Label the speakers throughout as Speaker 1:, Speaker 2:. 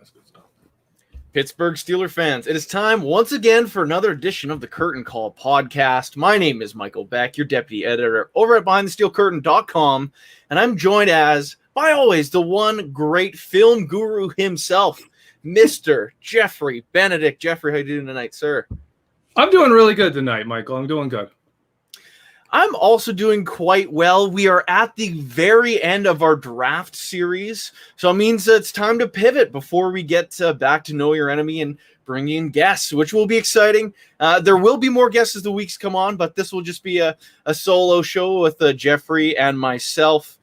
Speaker 1: That's good stuff.
Speaker 2: Pittsburgh Steelers fans, it is time once again for another edition of the Curtain Call podcast. My name is Michael Beck, your deputy editor over at BehindTheSteelCurtain.com, and I'm joined as, by always, the one great film guru himself, Mr. Jeffrey Benedict. Jeffrey, how you doing tonight, sir?
Speaker 1: I'm doing really good tonight, Michael. I'm doing good.
Speaker 2: I'm also doing quite well. We are at the very end of our draft series, so it means that it's time to pivot before we get back to Know Your Enemy and bring in guests, which will be exciting. There will be more guests as the weeks come on, but this will just be a solo show with Jeffrey and myself.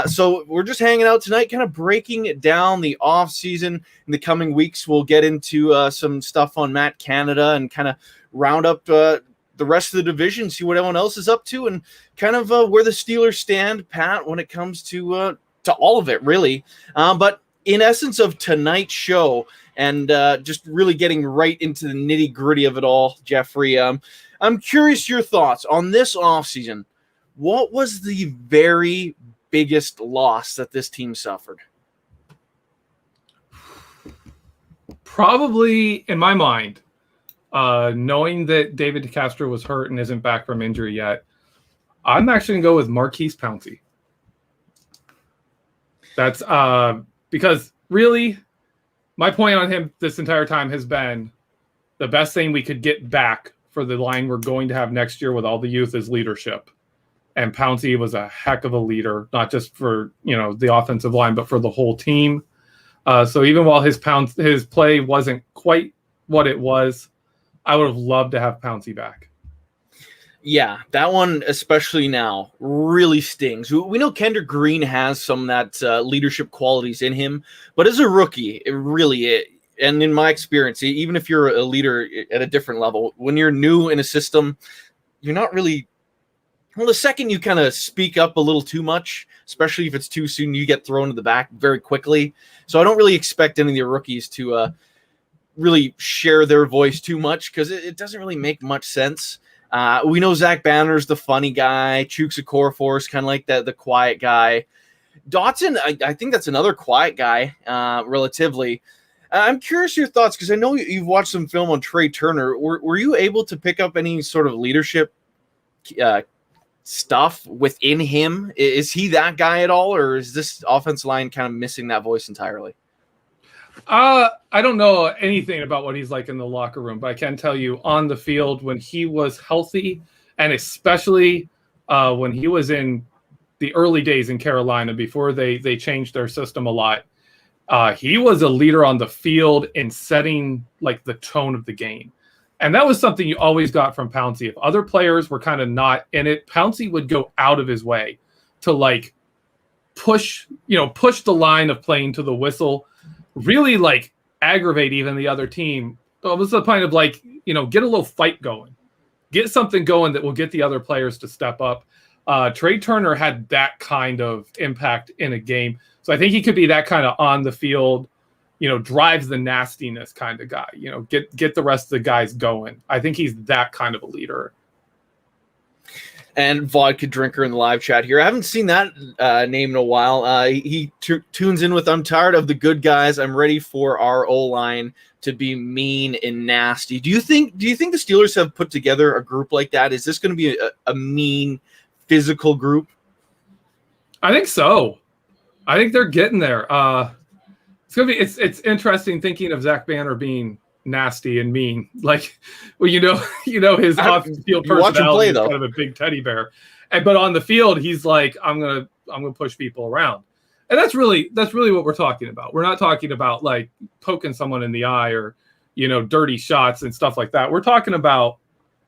Speaker 2: So we're just hanging out tonight, kind of breaking down the offseason. In the coming weeks, we'll get into some stuff on Matt Canada and kind of round up the rest of the division, see what everyone else is up to, and kind of where the Steelers stand, Pat, when it comes to all of it, really. But in essence of tonight's show, and just really getting right into the nitty-gritty of it all, Jeffrey, I'm curious your thoughts on this offseason. What was the very biggest loss that this team suffered?
Speaker 1: Probably, in my mind, knowing that David DeCastro was hurt and isn't back from injury yet, I'm actually going to go with Maurkice Pouncey. That's because really my point on him this entire time has been the best thing we could get back for the line we're going to have next year with all the youth is leadership. And Pouncey was a heck of a leader, not just for, the offensive line, but for the whole team. So even while his play wasn't quite what it was, I would have loved to have Pouncey back.
Speaker 2: Yeah, that one, especially now, really stings. We know Kendrick Green has some of that leadership qualities in him, but as a rookie, and in my experience, even if you're a leader at a different level, when you're new in a system, you're not really – well, the second you kind of speak up a little too much, especially if it's too soon, you get thrown to the back very quickly. So I don't really expect any of the rookies to really share their voice too much because it doesn't really make much sense. We know Zach Banner's the funny guy. Chuks Okorafor is kind of like the quiet guy. Dotson, I think that's another quiet guy, relatively. I'm curious your thoughts because I know you've watched some film on Trey Turner. Were you able to pick up any sort of leadership stuff within him? Is he that guy at all, or is this offensive line kind of missing that voice entirely?
Speaker 1: I don't know anything about what he's like in the locker room, but I can tell you on the field when he was healthy, and especially when he was in the early days in Carolina before they changed their system a lot, he was a leader on the field in setting like the tone of the game. And that was something you always got from Pouncey. If other players were kind of not in it, Pouncey would go out of his way to like push the line of playing to the whistle, really like aggravate even the other team. It was the point of like, get a little fight going, get something going that will get the other players to step up. Trey Turner had that kind of impact in a game. So I think he could be that kind of on the field, drives the nastiness kind of guy, get the rest of the guys going. I think he's that kind of a leader.
Speaker 2: And Vodka Drinker in the live chat here. I haven't seen that name in a while. He tunes in with, I'm tired of the good guys. I'm ready for our O-line to be mean and nasty. Do you think the Steelers have put together a group like that? Is this going to be a mean, physical group?
Speaker 1: I think so. I think they're getting there. It's interesting thinking of Zach Banner being nasty and mean, like, well, his off-field personality is kind of a big teddy bear, but on the field he's like, I'm gonna push people around, and that's really what we're talking about. We're not talking about like poking someone in the eye or dirty shots and stuff like that. We're talking about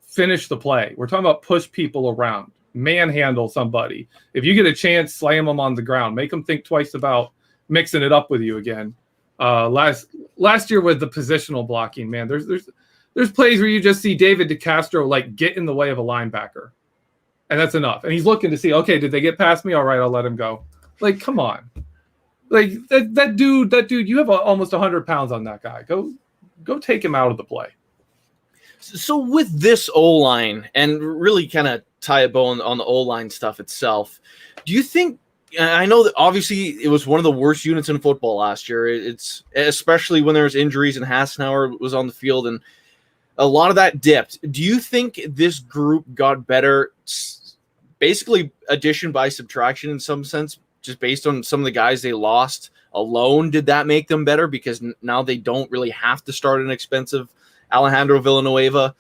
Speaker 1: finish the play. We're talking about push people around, manhandle somebody. If you get a chance, slam them on the ground, make them think twice about mixing it up with you again. Last year with the positional blocking, man, there's plays where you just see David DeCastro like get in the way of a linebacker, and that's enough. And he's looking to see, okay, did they get past me? All right, I'll let him go. Like, come on, like that dude. You have almost 100 pounds on that guy. Go take him out of the play.
Speaker 2: So with this O-line, and really kind of tie a bow on the O-line stuff itself, do you think I know that obviously it was one of the worst units in football last year. It's especially when there was injuries and Hassenauer was on the field, and a lot of that dipped. Do you think this group got better, basically addition by subtraction in some sense, just based on some of the guys they lost alone? Did that make them better because now they don't really have to start an expensive Alejandro Villanueva?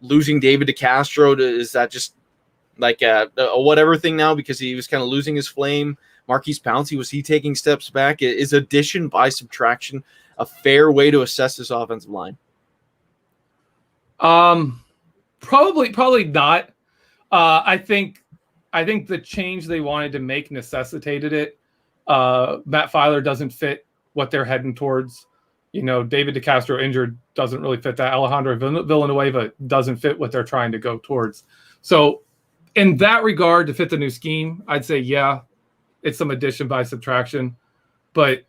Speaker 2: Losing David DeCastro, is that just like a whatever thing now because he was kind of losing his flame? Marquise Pouncey, was he taking steps back? Is addition by subtraction a fair way to assess this offensive line?
Speaker 1: Probably not. I think the change they wanted to make necessitated it. Matt Filer doesn't fit what they're heading towards. David DeCastro injured doesn't really fit that. Alejandro Villanueva doesn't fit what they're trying to go towards. So in that regard, to fit the new scheme, I'd say, yeah, it's some addition by subtraction. But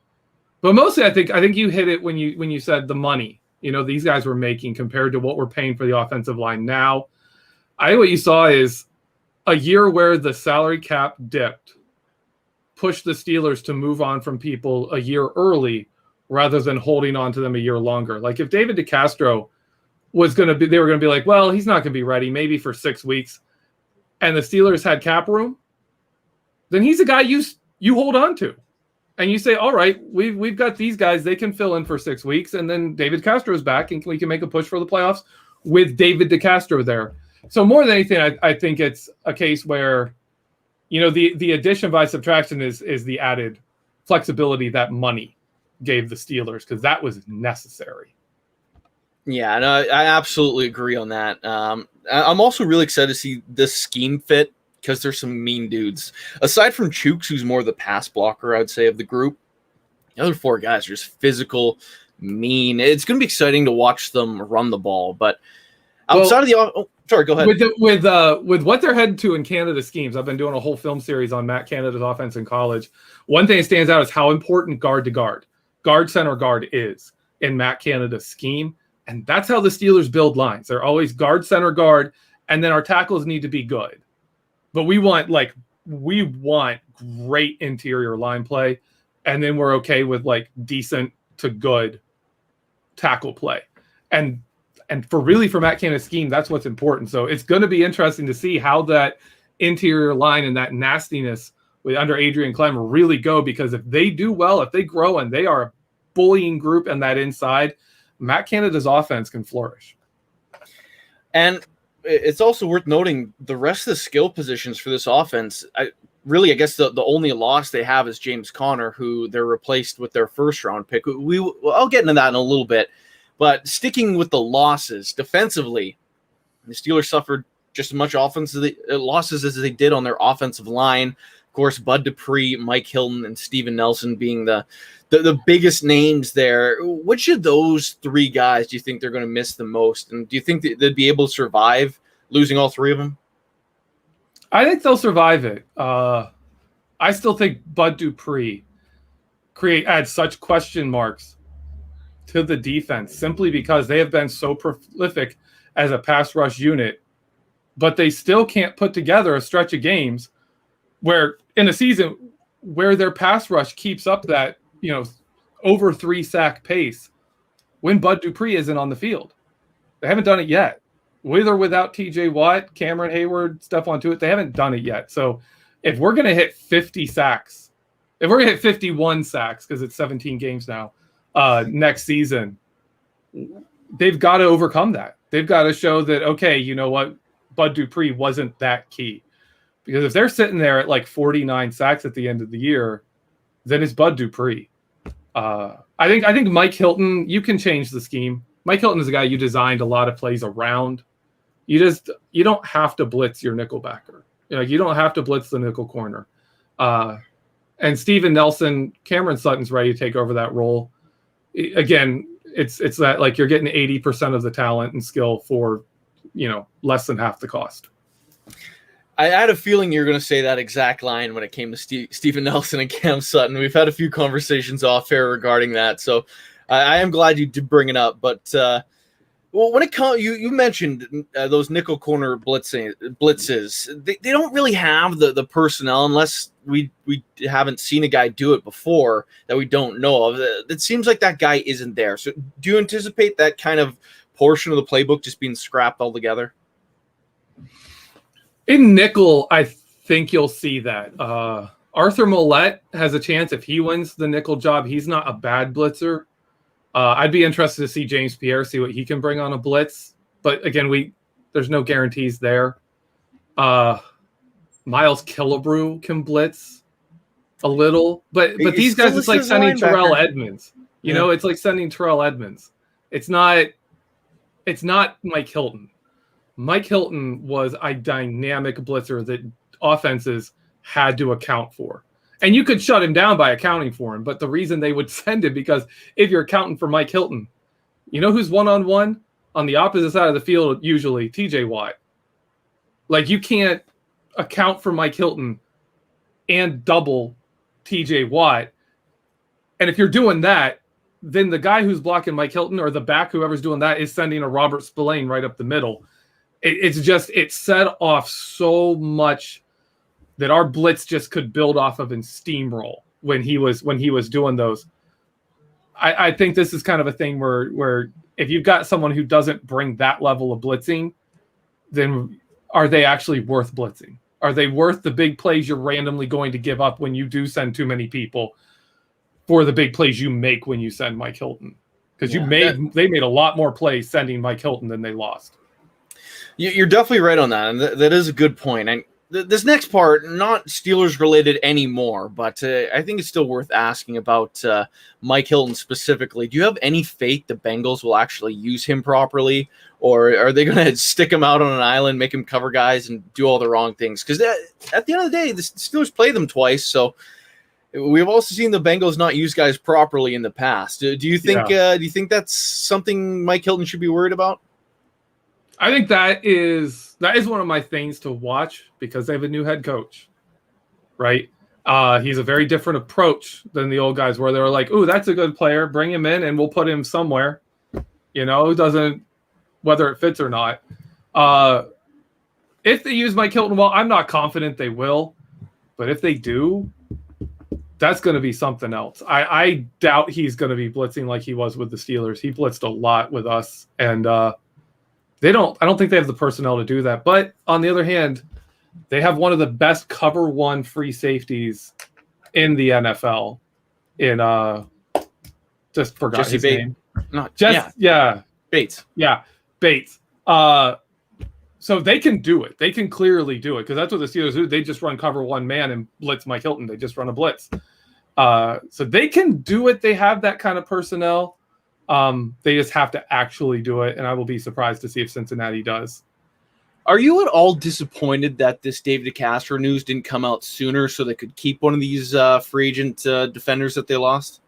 Speaker 1: mostly I think you hit it when you said the money, these guys were making compared to what we're paying for the offensive line now. I think what you saw is a year where the salary cap dipped, pushed the Steelers to move on from people a year early rather than holding on to them a year longer. Like if David DeCastro was going to be, they were going to be like, well, he's not going to be ready maybe for 6 weeks, and the Steelers had cap room, then he's a guy you hold on to. And you say, all right, we've got these guys, they can fill in for 6 weeks, and then David Castro is back, and we can make a push for the playoffs with David DeCastro there. So more than anything, I think it's a case where, the addition by subtraction is the added flexibility that money gave the Steelers, because that was necessary.
Speaker 2: Yeah, no, I absolutely agree on that. I'm also really excited to see this scheme fit because there's some mean dudes. Aside from Chooks, who's more the pass blocker, I would say, of the group, the other 4 guys are just physical, mean. It's going to be exciting to watch them run the ball. But outside of the sorry, go ahead.
Speaker 1: With what they're heading to in Canada schemes, I've been doing a whole film series on Matt Canada's offense in college. One thing that stands out is how important guard to guard, center guard is in Matt Canada's scheme. And that's how the Steelers build lines. They're always guard, center guard, and then our tackles need to be good. But we want great interior line play, and then we're okay with decent to good tackle play. And for Matt Canada's scheme, that's what's important. So it's going to be interesting to see how that interior line and that nastiness under Adrian Klemm really go, because if they do well, if they grow and they are a bullying group and that inside, Matt Canada's offense can flourish.
Speaker 2: And it's also worth noting the rest of the skill positions for this offense. I guess the only loss they have is James Conner, who they're replaced with their first-round pick. I'll get into that in a little bit. But sticking with the losses, defensively, the Steelers suffered just as much losses as they did on their offensive line. Of course, Bud Dupree, Mike Hilton, and Steven Nelson being the biggest names there. Which of those 3 guys do you think they're going to miss the most? And do you think they'd be able to survive losing all 3 of them?
Speaker 1: I think they'll survive it. I still think Bud Dupree adds such question marks to the defense simply because they have been so prolific as a pass rush unit, but they still can't put together a stretch of games where in a season where their pass rush keeps up that, over 3 sack pace when Bud Dupree isn't on the field. They haven't done it yet. With or without TJ Watt, Cameron Hayward, Stephon Tuitt, they haven't done it yet. So if we're going to hit 50 sacks, if we're going to hit 51 sacks, because it's 17 games now, next season, they've got to overcome that. They've got to show that, okay, you know what, Bud Dupree wasn't that key. Because if they're sitting there at 49 sacks at the end of the year, then it's Bud Dupree. I think Mike Hilton, you can change the scheme. Mike Hilton is a guy you designed a lot of plays around. You don't have to blitz your nickel backer. You don't have to blitz the nickel corner. And Steven Nelson, Cameron Sutton's ready to take over that role. Again, it's that you're getting 80% of the talent and skill for, less than half the cost.
Speaker 2: I had a feeling you were going to say that exact line when it came to Steven Nelson and Cam Sutton. We've had a few conversations off air regarding that, so I am glad you did bring it up. But Well, when it comes, you mentioned those nickel corner blitzes. They don't really have the personnel unless we haven't seen a guy do it before that we don't know of. It seems like that guy isn't there. So do you anticipate that kind of portion of the playbook just being scrapped altogether?
Speaker 1: In nickel, I think you'll see that. Arthur Millett has a chance if he wins the nickel job. He's not a bad blitzer. I'd be interested to see James Pierre, see what he can bring on a blitz. But again, there's no guarantees there. Miles Killebrew can blitz a little, but these guys, it's like sending Terrell Edmonds. You know, it's like sending Terrell Edmonds. It's not Mike Hilton. Mike Hilton was a dynamic blitzer that offenses had to account for. And you could shut him down by accounting for him, but the reason they would send him, because if you're accounting for Mike Hilton, you know who's one-on-one? On the opposite side of the field, usually, TJ Watt. Like, you can't account for Mike Hilton and double TJ Watt. And if you're doing that, then the guy who's blocking Mike Hilton or the back, whoever's doing that, is sending a Robert Spillane right up the middle. It set off so much that our blitz just could build off of and steamroll when he was doing those. I think this is kind of a thing where if you've got someone who doesn't bring that level of blitzing, then are they actually worth blitzing? Are they worth the big plays you're randomly going to give up when you do send too many people for the big plays you make when you send Mike Hilton? Because they made a lot more plays sending Mike Hilton than they lost.
Speaker 2: You're definitely right on that, and that is a good point. And this next part, not Steelers related anymore, but I think it's still worth asking about Mike Hilton specifically. Do you have any faith the Bengals will actually use him properly, or are they going to stick him out on an island, make him cover guys, and do all the wrong things? Because at the end of the day, the Steelers play them twice, so we've also seen the Bengals not use guys properly in the past. Do you think that's something Mike Hilton should be worried about?
Speaker 1: I think that is one of my things to watch because they have a new head coach, right? He's a very different approach than the old guys where they were like, "Ooh, that's a good player. Bring him in and we'll put him somewhere." You know, whether it fits or not. If they use Mike Hilton well, I'm not confident they will, but if they do, that's going to be something else. I doubt he's going to be blitzing like he was with the Steelers. He blitzed a lot with us, and I don't think they have the personnel to do that. But on the other hand, they have one of the best cover one free safeties in the NFL. Just forgot his name.
Speaker 2: Bates.
Speaker 1: Yeah, Bates. So they can do it. They can clearly do it because that's what the Steelers do. They just run cover one man and blitz Mike Hilton. They just run a blitz. So they can do it. They have that kind of personnel. They just have to actually do it, and I will be surprised to see if Cincinnati does.
Speaker 2: Are you at all disappointed that this David DeCastro news didn't come out sooner so they could keep one of these free agent defenders that they lost?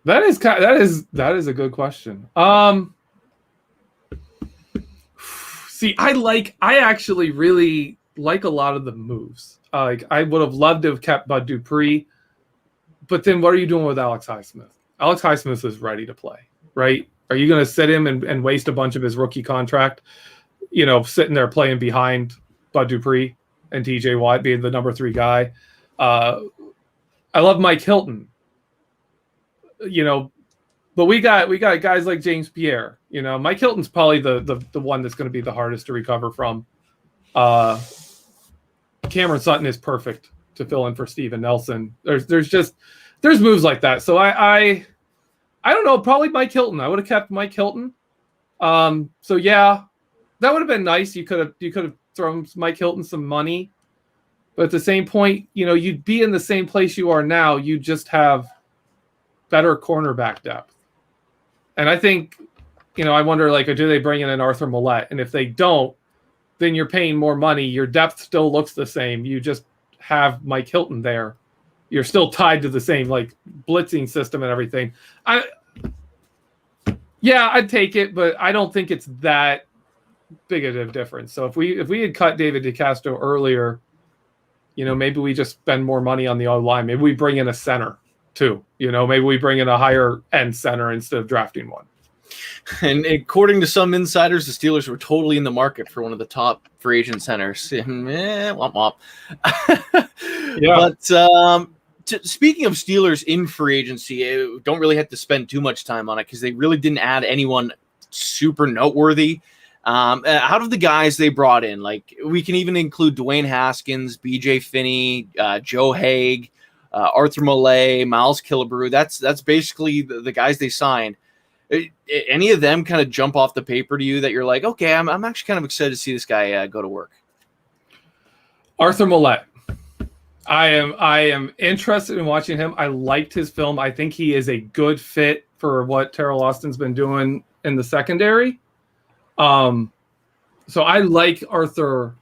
Speaker 1: That is a good question. See, I actually really like a lot of the moves. I would have loved to have kept Bud Dupree, but then what are you doing with Alex Highsmith? Alex Highsmith is ready to play, right? Are you going to sit him and waste a bunch of his rookie contract, sitting there playing behind Bud Dupree and TJ Watt being the number 3 guy? I love Mike Hilton, but we got guys like James Pierre. Mike Hilton's probably the one that's going to be the hardest to recover from. Cameron Sutton is perfect to fill in for Steven Nelson. There's moves like that. So I don't know, probably Mike Hilton. I would have kept Mike Hilton. So yeah, that would have been nice. You could have thrown Mike Hilton some money. But at the same point, you'd be in the same place you are now. You just have better cornerback depth. And I think, I wonder, do they bring in an Arthur Millett? And if they don't, then you're paying more money. Your depth still looks the same. You just have Mike Hilton there. You're still tied to the same blitzing system and everything. I'd take it, but I don't think it's that big of a difference. So if we had cut David DeCastro earlier, maybe we just spend more money on the O-line. Maybe we bring in a center too. Maybe we bring in a higher end center instead of drafting one.
Speaker 2: And according to some insiders, the Steelers were totally in the market for one of the top free agent centers. Womp womp.
Speaker 1: Yeah.
Speaker 2: But speaking of Steelers in free agency, don't really have to spend too much time on it because they really didn't add anyone super noteworthy. Out of the guys they brought in, like we can even include Dwayne Haskins, B.J. Finney, Joe Haig, Arthur Millett, Miles Killebrew. That's basically the guys they signed. Any of them kind of jump off the paper to you that you're like, okay, I'm actually kind of excited to see this guy go to work?
Speaker 1: Arthur Millett. I am interested in watching him. I liked his film. I think he is a good fit for what Terrell Austin's been doing in the secondary. So I like Arthur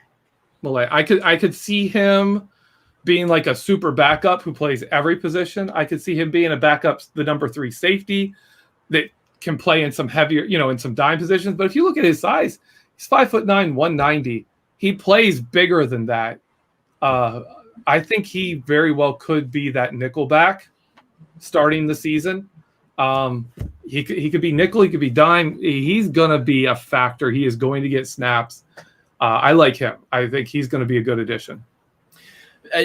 Speaker 1: Millett. I could see him being like a super backup who plays every position. I could see him being a backup, the number 3 safety that can play in some heavier, in some dime positions. But if you look at his size, he's 5'9", 190. He plays bigger than that. I think he very well could be that nickel back starting the season. He could be nickel, he could be dime. He's going to be a factor. He is going to get snaps. I like him. I think he's going to be a good addition.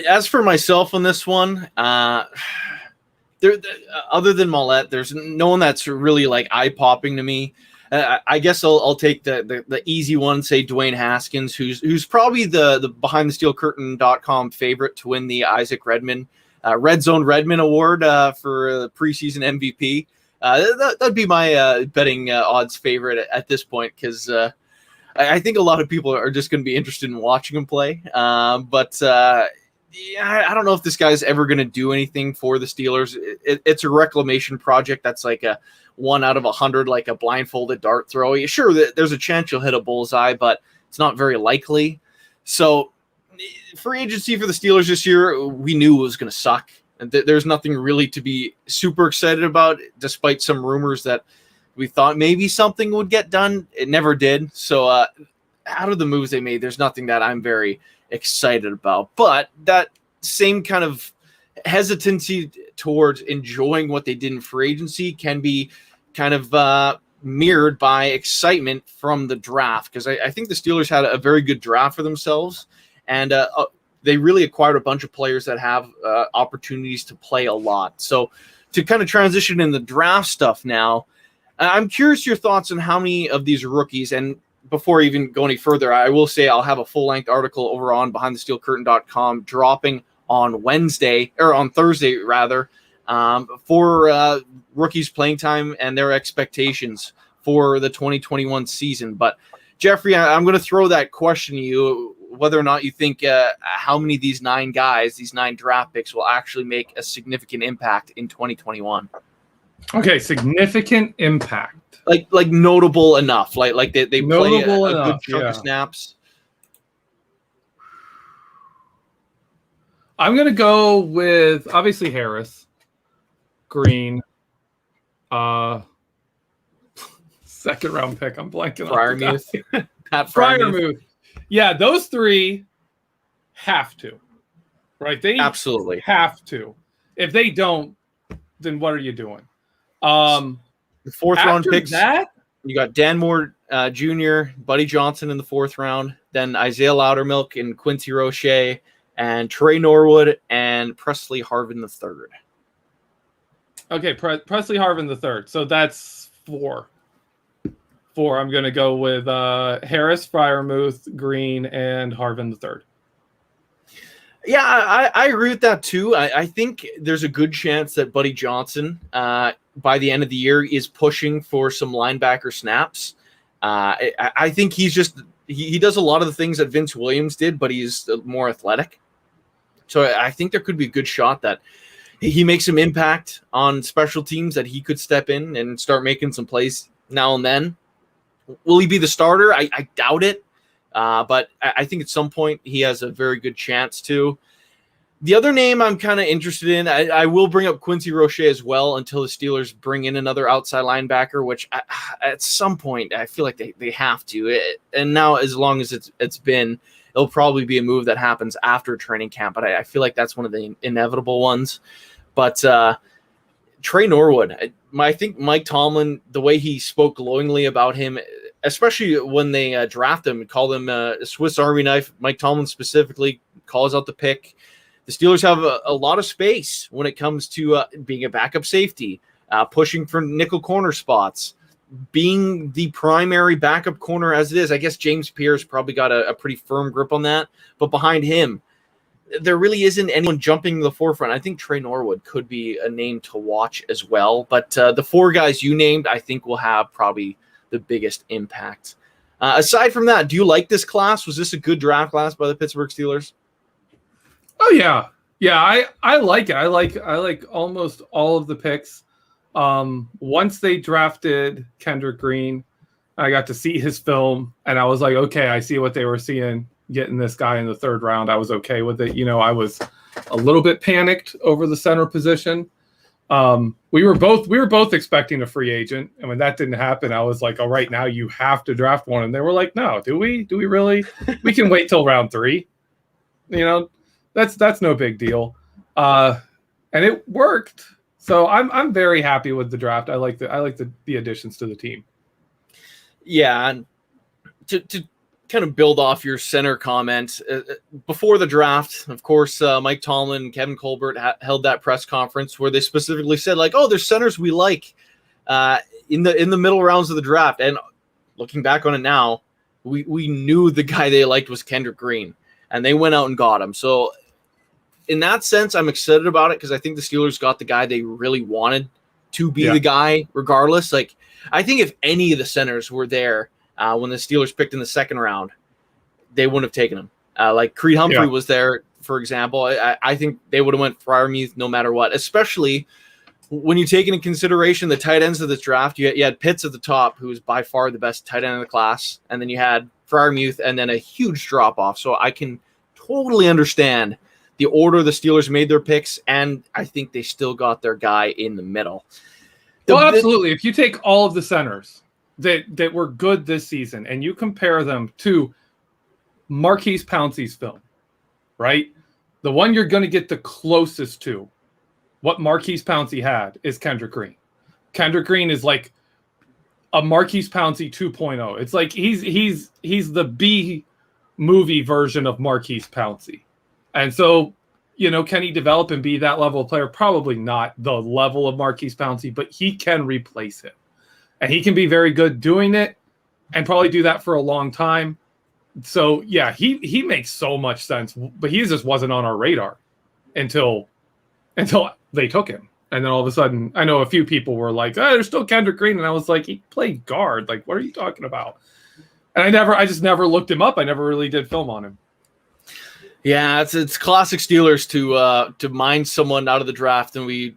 Speaker 2: As for myself on this one, other than Millett, there's no one that's really like eye-popping to me. I guess I'll take the easy one, say Dwayne Haskins, who's probably the BehindTheSteelCurtain.com favorite to win the Isaac Redman Red Zone Redman Award for the preseason MVP. That'd be my betting odds favorite at this point because I think a lot of people are just going to be interested in watching him play. Yeah, I don't know if this guy's ever going to do anything for the Steelers. It's a reclamation project that's like a 1 out of 100, like a blindfolded dart throw. Sure, there's a chance you'll hit a bullseye, but it's not very likely. So free agency for the Steelers this year, we knew it was going to suck. There's nothing really to be super excited about, despite some rumors that we thought maybe something would get done. It never did. So out of the moves they made, there's nothing that I'm very excited about. But that same kind of hesitancy towards enjoying what they did in free agency can be kind of mirrored by excitement from the draft, because I think the Steelers had a very good draft for themselves, and they really acquired a bunch of players that have opportunities to play a lot. So to kind of transition in the draft stuff now, I'm curious your thoughts on how many of these rookies, and before I even go any further, I will say I'll have a full-length article over on BehindTheSteelCurtain.com dropping on Thursday, for rookies' playing time and their expectations for the 2021 season. But Jeffrey, I'm going to throw that question to you, whether or not you think how many of these 9 guys, these 9 draft picks, will actually make a significant impact in 2021. Okay,
Speaker 1: significant impact.
Speaker 2: Like notable enough, like they play a good chunk of snaps.
Speaker 1: I'm gonna go with obviously Harris, Green, second round pick. I'm blanking
Speaker 2: on
Speaker 1: Pat Freiermuth. Yeah, those 3 have to, right? They
Speaker 2: absolutely
Speaker 1: have to. If they don't, then what are you doing?
Speaker 2: The 4th round picks.
Speaker 1: That
Speaker 2: you got Dan Moore Jr., Buddy Johnson in the 4th round, then Isaiah Loudermilk and Quincy Roche, and Trey Norwood and Presley Harvin III.
Speaker 1: Okay, Presley Harvin III. So that's 4. I'm going to go with Harris, Freiermuth, Green, and Harvin III.
Speaker 2: Yeah, I agree with that too. I think there's a good chance that Buddy Johnson, by the end of the year, is pushing for some linebacker snaps. I think he does a lot of the things that Vince Williams did, but he's more athletic. So I think there could be a good shot that he makes some impact on special teams, that he could step in and start making some plays now and then. Will he be the starter? I doubt it. But I think at some point he has a very good chance to. The other name I'm kind of interested in, I will bring up Quincy Roche as well until the Steelers bring in another outside linebacker, which at some point I feel like they have to. And now, as long as it's been, it'll probably be a move that happens after training camp. But I feel like that's one of the inevitable ones. But Trey Norwood. I think Mike Tomlin, the way he spoke glowingly about him, especially when they draft him, called him a Swiss Army knife. Mike Tomlin specifically calls out the pick. The Steelers have a lot of space when it comes to being a backup safety, pushing for nickel corner spots, being the primary backup corner as it is. I guess James Pierce probably got a pretty firm grip on that. But behind him, there really isn't anyone jumping to the forefront. I think Trey Norwood could be a name to watch as well. But the 4 guys you named, I think will have probably the biggest impact. Aside from that, do you like this class? Was this a good draft class by the Pittsburgh Steelers?
Speaker 1: Oh yeah. I like it. I like almost all of the picks. Once they drafted Kendrick Green, I got to see his film, and I was like, okay, I see what they were seeing. Getting this guy in the 3rd round, I was okay with it. I was a little bit panicked over the center position. We were both expecting a free agent, and when that didn't happen, I was like, "Oh, right now you have to draft one." And they were like, "No, do we? Do we really? We can wait till round 3." That's no big deal, and it worked. So I'm very happy with the draft. I like the additions to the team.
Speaker 2: Yeah, and to kind of build off your center comment, before the draft, of course, Mike Tomlin and Kevin Colbert held that press conference where they specifically said, like, "Oh, there's centers we like in the middle rounds of the draft." And looking back on it now, we knew the guy they liked was Kendrick Green, and they went out and got him. So in that sense, I'm excited about it because I think the Steelers got the guy they really wanted to be the guy regardless. Like, I think if any of the centers were there when the Steelers picked in the 2nd round, they wouldn't have taken him. Like Creed Humphrey was there, for example. I think they would have went Freiermuth no matter what, especially when you take into consideration the tight ends of this draft. You had Pitts at the top, who was by far the best tight end of the class, and then you had Freiermuth, and then a huge drop-off. So I can totally understand the order the Steelers made their picks, and I think they still got their guy in the middle.
Speaker 1: Absolutely. If you take all of the centers that were good this season and you compare them to Marquise Pouncey's film, right? The one you're going to get the closest to what Marquise Pouncey had is Kendrick Green. Kendrick Green is like a Marquise Pouncey 2.0. It's like he's the B movie version of Marquise Pouncey. And so, can he develop and be that level of player? Probably not the level of Marquise Pouncey, but he can replace him. And he can be very good doing it and probably do that for a long time. So, yeah, he makes so much sense, but he just wasn't on our radar until they took him. And then all of a sudden, I know a few people were like, "Oh, there's still Kendrick Green." And I was like, he played guard. Like, what are you talking about? And I just never looked him up. I never really did film on him.
Speaker 2: Yeah, it's classic Steelers to mine someone out of the draft, and we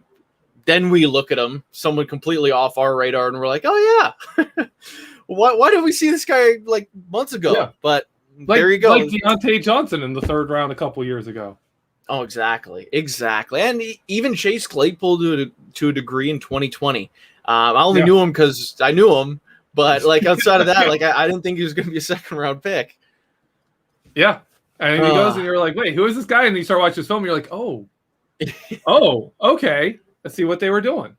Speaker 2: look at them, someone completely off our radar, and we're like, "Oh yeah, why did we see this guy like months ago?"
Speaker 1: Yeah.
Speaker 2: But there you go,
Speaker 1: like Deontay Johnson in the 3rd round a couple years ago.
Speaker 2: Oh, exactly, and even Chase Claypool to a degree in 2020. I only knew him because I knew him, but like outside of that, like I didn't think he was going to be a 2nd round pick.
Speaker 1: Yeah. And he goes, and you're like, "Wait, who is this guy?" And you start watching his film, and you're like, "Oh, okay. Let's see what they were doing."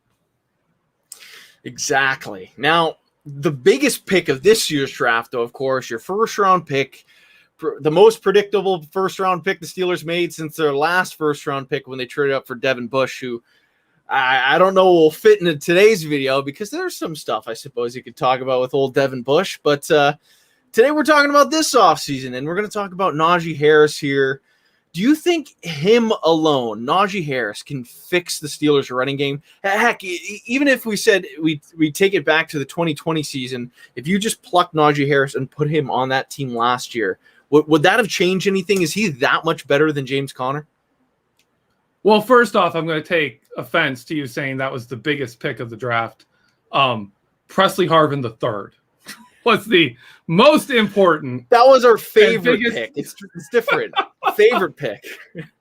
Speaker 2: Exactly. Now, the biggest pick of this year's draft, though, of course, your 1st round pick, the most predictable 1st round pick the Steelers made since their last 1st round pick when they traded up for Devin Bush, who I don't know will fit into today's video because there's some stuff I suppose you could talk about with old Devin Bush, but today we're talking about this offseason, and we're going to talk about Najee Harris here. Do you think him alone, Najee Harris, can fix the Steelers' running game? Heck, even if we said we take it back to the 2020 season, if you just plucked Najee Harris and put him on that team last year, would that have changed anything? Is he that much better than James Conner?
Speaker 1: Well, first off, I'm going to take offense to you saying that was the biggest pick of the draft. Presley Harvin III was the most important.
Speaker 2: That was our favorite pick. It's different. Favorite pick.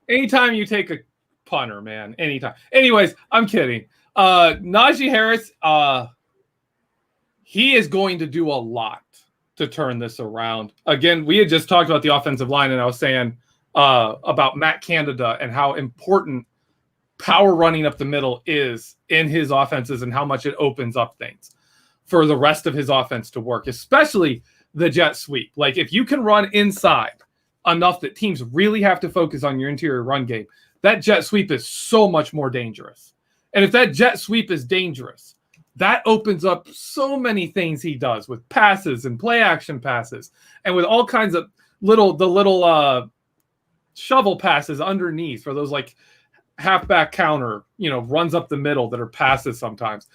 Speaker 1: Anytime you take a punter, man. Anytime. Anyways, I'm kidding. Najee Harris, he is going to do a lot to turn this around. Again, we had just talked about the offensive line, and I was saying about Matt Canada and how important power running up the middle is in his offenses and how much it opens up things for the rest of his offense to work, especially the jet sweep. Like if you can run inside enough that teams really have to focus on your interior run game, that jet sweep is so much more dangerous. And if that jet sweep is dangerous, that opens up so many things he does with passes and play action passes and with all kinds of little shovel passes underneath for those like halfback counter, runs up the middle that are passes sometimes.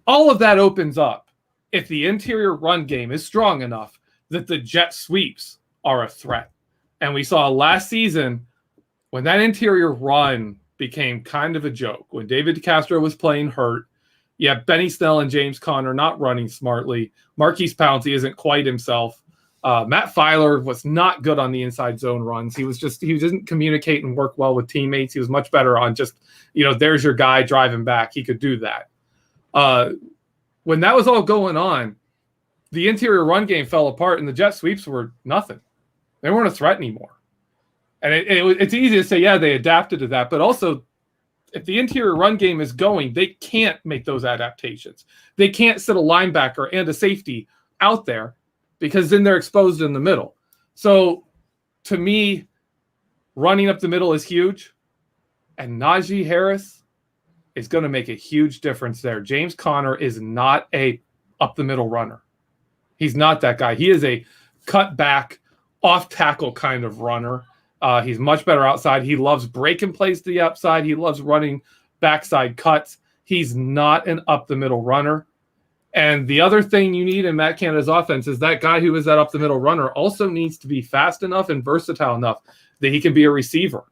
Speaker 1: All of that opens up if the interior run game is strong enough that the jet sweeps are a threat. And we saw last season when that interior run became kind of a joke, when David DeCastro was playing hurt. Yeah, Benny Snell and James Conner not running smartly. Marquise Pouncey isn't quite himself. Matt Filer was not good on the inside zone runs. He didn't communicate and work well with teammates. He was much better on just, there's your guy driving back. He could do that. When that was all going on, the interior run game fell apart and the jet sweeps were nothing. They weren't a threat anymore. And it's easy to say, yeah, they adapted to that. But also, if the interior run game is going, they can't make those adaptations. They can't sit a linebacker and a safety out there because then they're exposed in the middle. So to me, running up the middle is huge. And Najee Harris is going to make a huge difference there. James Conner is not a up the middle runner. He's not that guy. He is a cut back, off tackle kind of runner. He's much better outside. He loves breaking plays to the outside. He loves running backside cuts. He's not an up the middle runner. And the other thing you need in Matt Canada's offense is that guy who is that up the middle runner also needs to be fast enough and versatile enough that he can be a receiver.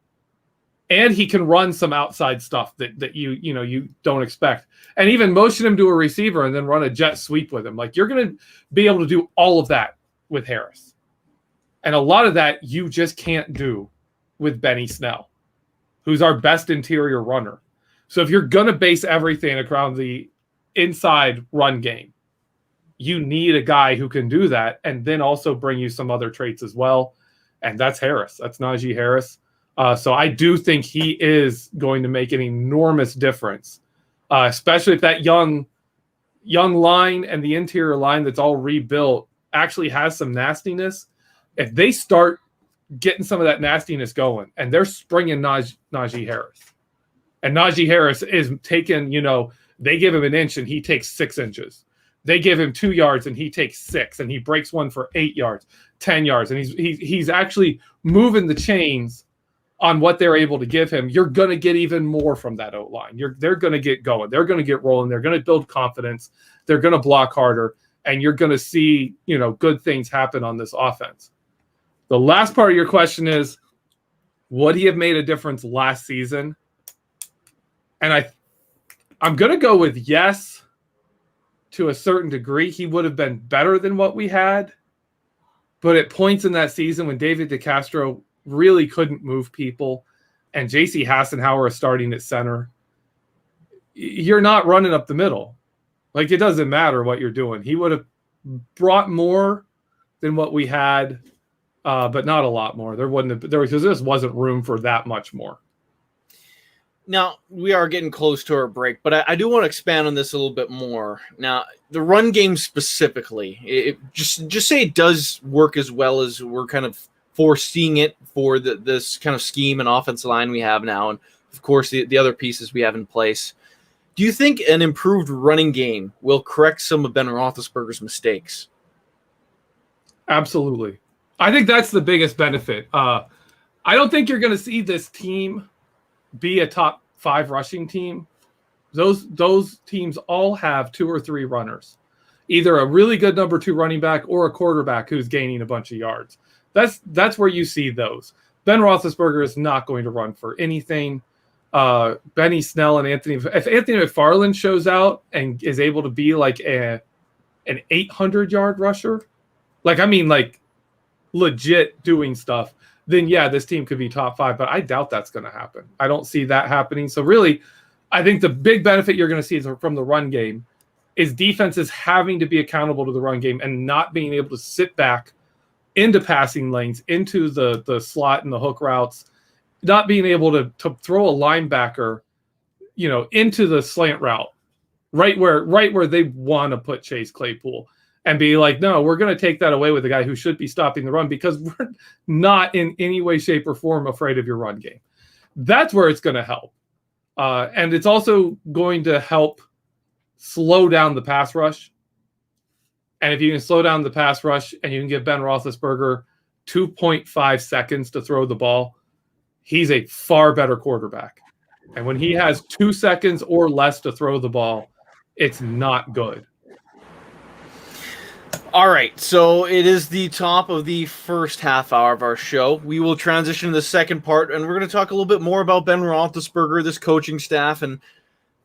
Speaker 1: And he can run some outside stuff that you don't expect. And even motion him to a receiver and then run a jet sweep with him. Like you're going to be able to do all of that with Harris. And a lot of that you just can't do with Benny Snell, who's our best interior runner. So if you're going to base everything around the inside run game, you need a guy who can do that and then also bring you some other traits as well. And that's Harris. That's Najee Harris. So I do think he is going to make an enormous difference, especially if that young line and the interior line that's all rebuilt actually has some nastiness. If they start getting some of that nastiness going and they're springing Najee Harris, and Najee Harris is taking, they give him an inch and he takes 6 inches. They give him 2 yards and he takes 6, and he breaks one for 8 yards, 10 yards. And he's actually moving the chains on what they're able to give him. You're going to get even more from that O-line. They're going to get going. They're going to get rolling. They're going to build confidence. They're going to block harder. And you're going to see, good things happen on this offense. The last part of your question is, would he have made a difference last season? And I'm going to go with yes, to a certain degree. He would have been better than what we had. But at points in that season when David DeCastro really couldn't move people and J.C. Hassenauer is starting at center, you're not running up the middle. Like, it doesn't matter what you're doing. He would have brought more than what we had. But not a lot more. There just wasn't room for that much more.
Speaker 2: Now, we are getting close to our break, but I do want to expand on this a little bit more. Now, the run game specifically, just say it does work as well as we're kind of foreseeing it for this kind of scheme and offensive line we have now, and of course the other pieces we have in place. Do you think an improved running game will correct some of Ben Roethlisberger's mistakes?
Speaker 1: Absolutely. I think that's the biggest benefit. I don't think you're going to see this team be a top 5 rushing team. Those teams all have 2 or 3 runners, either a really good number 2 running back or a quarterback who's gaining a bunch of yards. That's where you see those. Ben Roethlisberger is not going to run for anything. Benny Snell and if Anthony McFarland shows out and is able to be like an 800-yard rusher, legit doing stuff, then yeah, this team could be top 5, but I doubt that's going to happen. I don't see that happening. So really, I think the big benefit you're going to see from the run game is defenses having to be accountable to the run game and not being able to sit back into passing lanes, into the slot and the hook routes, not being able to throw a linebacker, into the slant route, right where they want to put Chase Claypool, and be like, no, we're going to take that away with the guy who should be stopping the run, because we're not in any way, shape, or form afraid of your run game. That's where it's going to help. And it's also going to help slow down the pass rush. And if you can slow down the pass rush and you can give Ben Roethlisberger 2.5 seconds to throw the ball, he's a far better quarterback. And when he has 2 seconds or less to throw the ball, it's not good.
Speaker 2: All right, so it is the top of the first half hour of our show. We will transition to the second part, and we're going to talk a little bit more about Ben Roethlisberger, this coaching staff, and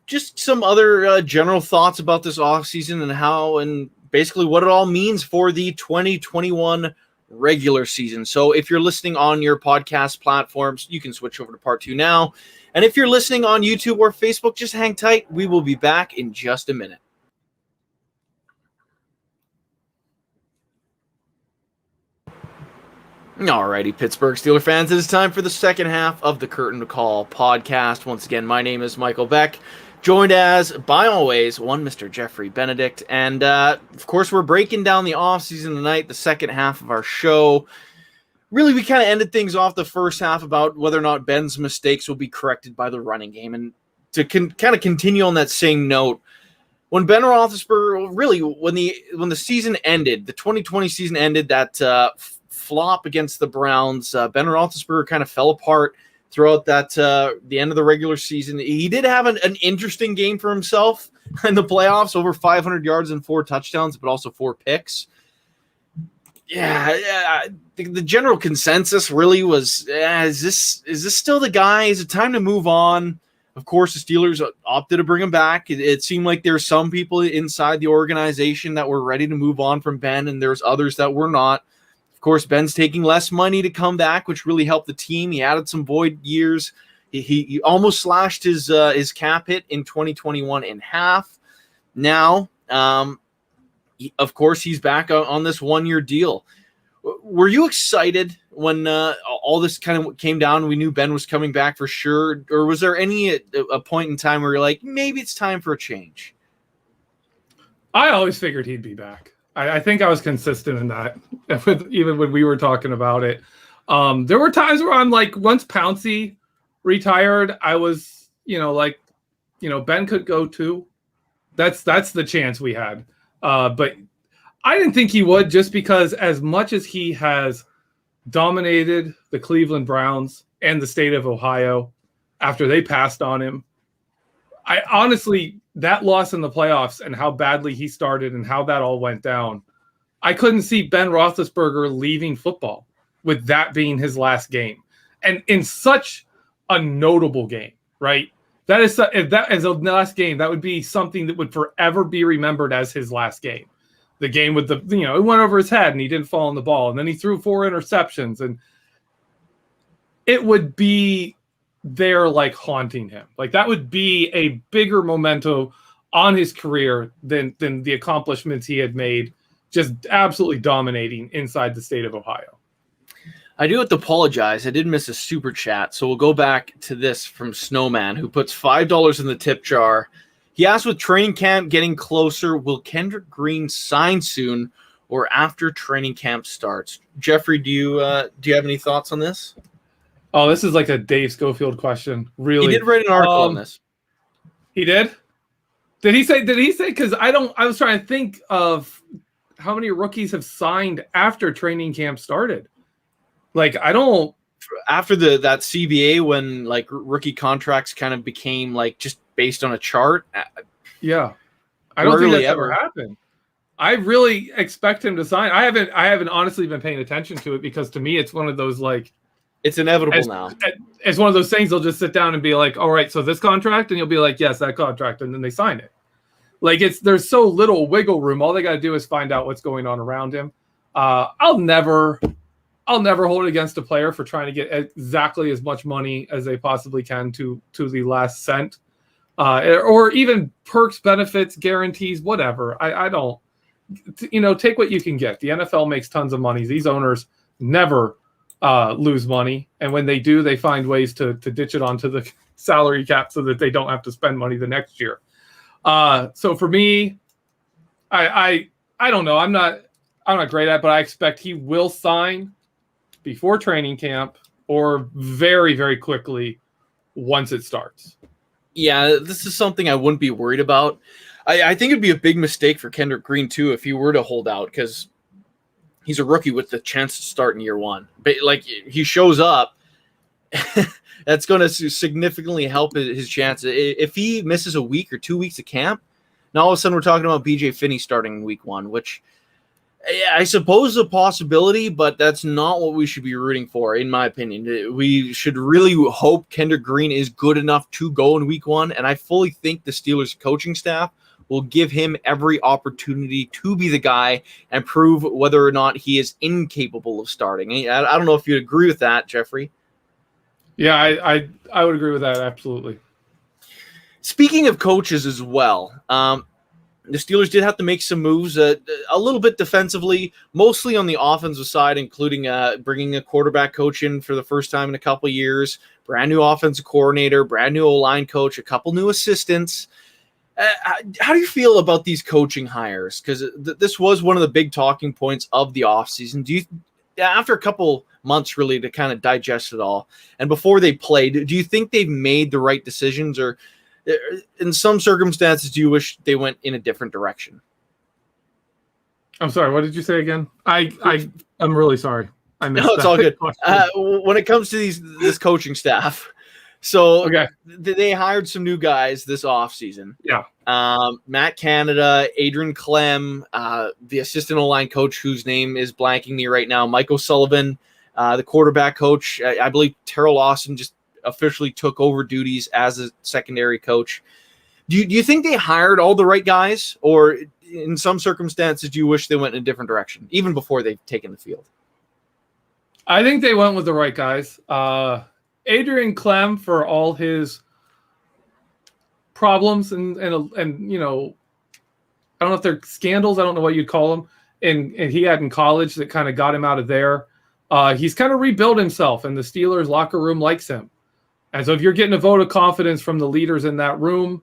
Speaker 2: just some other general thoughts about this offseason and how and basically what it all means for the 2021 regular season. So if you're listening on your podcast platforms, you can switch over to part 2 now. And if you're listening on YouTube or Facebook, just hang tight. We will be back in just a minute. Alrighty, Pittsburgh Steelers fans, it is time for the second half of the Curtain Call podcast. Once again, my name is Michael Beck, joined as, by always, one Mr. Jeffrey Benedict. And, of course, we're breaking down the offseason tonight, the second half of our show. Really, we kind of ended things off the first half about whether or not Ben's mistakes will be corrected by the running game. And to kind of continue on that same note, when Ben Roethlisberger, really, when the season ended, the 2020 season ended, that flop against the Browns, Ben Roethlisberger kind of fell apart throughout that the end of the regular season. He did have an interesting game for himself in the playoffs, over 500 yards and 4 touchdowns, but also 4 picks. Yeah. The general consensus really was, is this still the guy? Is it time to move on? Of course, the Steelers opted to bring him back. It seemed like there's some people inside the organization that were ready to move on from Ben, and there's others that were not. Of course, Ben's taking less money to come back, which really helped the team. He added some void years. He almost slashed his cap hit in 2021 in half. Now, of course, he's back on this 1-year deal. Were you excited when all this kind of came down? We knew Ben was coming back for sure. Or was there a point in time where you're like, maybe it's time for a change?
Speaker 1: I always figured he'd be back. I think I was consistent in that, even when we were talking about it. There were times where I'm like, once Pouncey retired, I was, Ben could go too. That's the chance we had. But I didn't think he would, just because as much as he has dominated the Cleveland Browns and the state of Ohio after they passed on him, I honestly, that loss in the playoffs and how badly he started and how that all went down, I couldn't see Ben Roethlisberger leaving football with that being his last game. And in such a notable game, right? If that is the last game, that would be something that would forever be remembered as his last game. The game with it went over his head and he didn't fall on the ball. And then he threw 4 interceptions. And it would be there like haunting him. Like that would be a bigger memento on his career than the accomplishments he had made, just absolutely dominating inside the state of Ohio.
Speaker 2: I do have to apologize. I did miss a super chat, so we'll go back to this from Snowman, who puts $5 in the tip jar. He asked, with training camp getting closer, will Kendrick Green sign soon or after training camp starts? Jeffrey, do you have any thoughts on this?
Speaker 1: Oh, this is like a Dave Schofield question. Really?
Speaker 2: He did write an article on this.
Speaker 1: He did? Did he say? Because I was trying to think of how many rookies have signed after training camp started. Like, I don't.
Speaker 2: After that CBA, when like rookie contracts kind of became like just based on a chart.
Speaker 1: Yeah, I don't think that's ever happened. I really expect him to sign. I haven't honestly been paying attention to it, because to me it's one of those, like,
Speaker 2: it's inevitable now.
Speaker 1: It's one of those things. They'll just sit down and be like, all right, so this contract, and you'll be like, yes, that contract, and then they sign it. Like, there's so little wiggle room. All they got to do is find out what's going on around him. I'll never hold it against a player for trying to get exactly as much money as they possibly can to the last cent, or even perks, benefits, guarantees, whatever. I don't, take what you can get. The NFL makes tons of money. These owners never lose money. And when they do, they find ways to ditch it onto the salary cap so that they don't have to spend money the next year. So for me, I don't know. I'm not great at it, but I expect he will sign before training camp or very, very quickly once it starts.
Speaker 2: Yeah, this is something I wouldn't be worried about. I think it'd be a big mistake for Kendrick Green, too, if he were to hold out, because he's a rookie with the chance to start in year one. But, like, he shows up, that's going to significantly help his chances. If he misses a week or 2 weeks of camp, now all of a sudden we're talking about B.J. Finney starting in week one, which I suppose is a possibility, but that's not what we should be rooting for, in my opinion. We should really hope Kendrick Green is good enough to go in week one, and I fully think the Steelers coaching staff will give him every opportunity to be the guy and prove whether or not he is incapable of starting. I don't know if you agree with that, Jeffrey.
Speaker 1: Yeah, I would agree with that, absolutely.
Speaker 2: Speaking of coaches as well, the Steelers did have to make some moves a little bit defensively, mostly on the offensive side, including bringing a quarterback coach in for the first time in a couple of years, brand new offensive coordinator, brand new O-line coach, a couple new assistants. How do you feel about these coaching hires? Because this was one of the big talking points of the offseason. After a couple months really to kind of digest it all, and before they played, do you think they've made the right decisions, or in some circumstances, do you wish they went in a different direction?
Speaker 1: I'm sorry. What did you say again? I'm really sorry. I missed
Speaker 2: it's all good. When it comes to this coaching staff, so
Speaker 1: okay,
Speaker 2: they hired some new guys this offseason.
Speaker 1: Yeah.
Speaker 2: Matt Canada, Adrian Clem, the assistant O-line coach whose name is blanking me right now, Michael Sullivan, the quarterback coach. I believe Terrell Austin just officially took over duties as a secondary coach. Do you think they hired all the right guys, or in some circumstances do you wish they went in a different direction, even before they've taken the field?
Speaker 1: I think they went with the right guys. Adrian Clem, for all his problems and you know, I don't know if they're scandals, I don't know what you'd call them, and he had in college that kind of got him out of there. He's kind of rebuilt himself, and the Steelers locker room likes him. And so if you're getting a vote of confidence from the leaders in that room,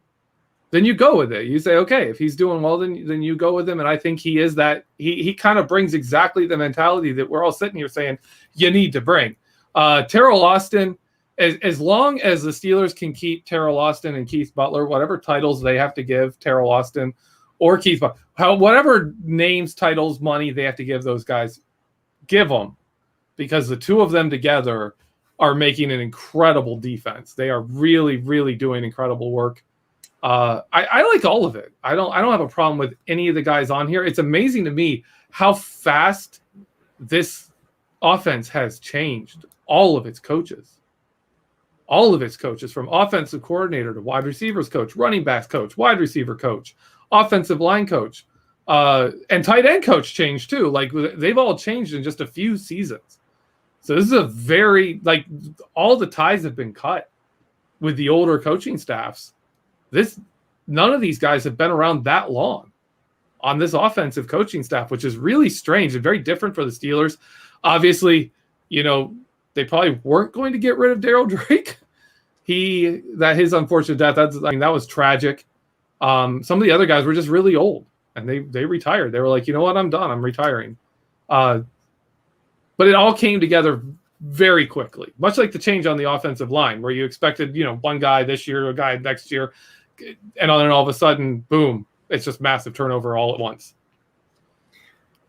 Speaker 1: then you go with it. You say, okay, if he's doing well, then you go with him. And I think he is that. He kind of brings exactly the mentality that we're all sitting here saying you need to bring. Terrell Austin, as long as the Steelers can keep Terrell Austin and Keith Butler, whatever titles they have to give Terrell Austin or Keith Butler, whatever names, titles, money they have to give those guys, give them. Because the two of them together are making an incredible defense. They are really, really doing incredible work. I like all of it. I don't have a problem with any of the guys on here. It's amazing to me how fast this offense has changed. All of its coaches, from offensive coordinator to wide receivers coach, running backs coach, wide receiver coach, offensive line coach, and tight end coach changed too. Like they've all changed in just a few seasons. So this is a very, like, all the ties have been cut with the older coaching staffs. None of these guys have been around that long on this offensive coaching staff, which is really strange and very different for the Steelers. Obviously, you know, they probably weren't going to get rid of Darryl Drake. His unfortunate death, that was tragic. Some of the other guys were just really old and they retired. They were like, you know what, I'm done. I'm retiring. But it all came together very quickly, much like the change on the offensive line, where you expected, you know, one guy this year, a guy next year, and then all of a sudden, boom, it's just massive turnover all at once.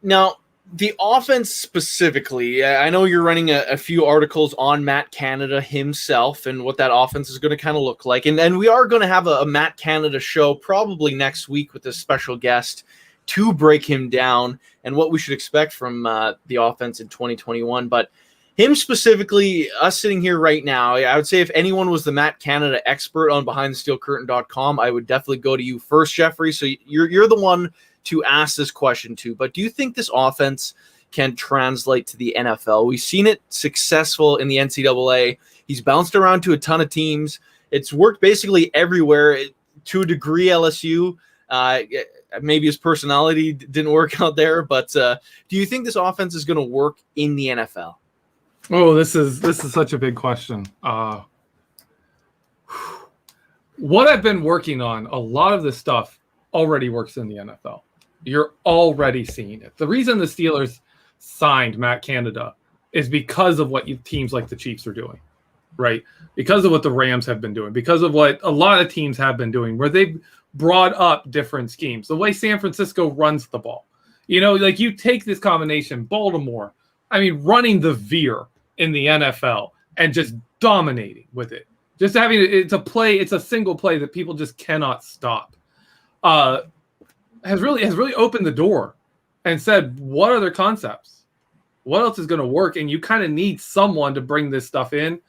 Speaker 2: Now, the offense specifically, I know you're running a few articles on Matt Canada himself and what that offense is going to kind of look like. And we are going to have a Matt Canada show probably next week with a special guest to break him down and what we should expect from the offense in 2021. But him specifically, us sitting here right now, I would say if anyone was the Matt Canada expert on BehindTheSteelCurtain.com, I would definitely go to you first, Jeffrey. So you're the one to ask this question to. But do you think this offense can translate to the NFL? We've seen it successful in the NCAA. He's bounced around to a ton of teams. It's worked basically everywhere to a degree. LSU, maybe his personality didn't work out there, but do you think this offense is going to work in the NFL?
Speaker 1: Oh, this is such a big question. What I've been working on, a lot of this stuff already works in the NFL. You're already seeing it. The reason the Steelers signed Matt Canada is because of what teams like the Chiefs are doing, right? Because of what the Rams have been doing, because of what a lot of teams have been doing, where they've brought up different schemes. The way San Francisco runs the ball. You know, like you take this combination, Baltimore, I mean, running the veer in the NFL and just dominating with it. Just having it's a single play that people just cannot stop. Has really opened the door and said, what other concepts? What else is going to work? And you kind of need someone to bring this stuff in.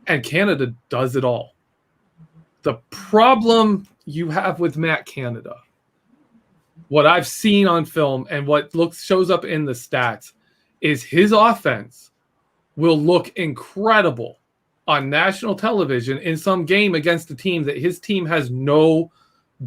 Speaker 1: And Canada does it all. The problem you have with Matt Canada, what I've seen on film and what shows up in the stats, is his offense will look incredible on national television in some game against a team that his team has no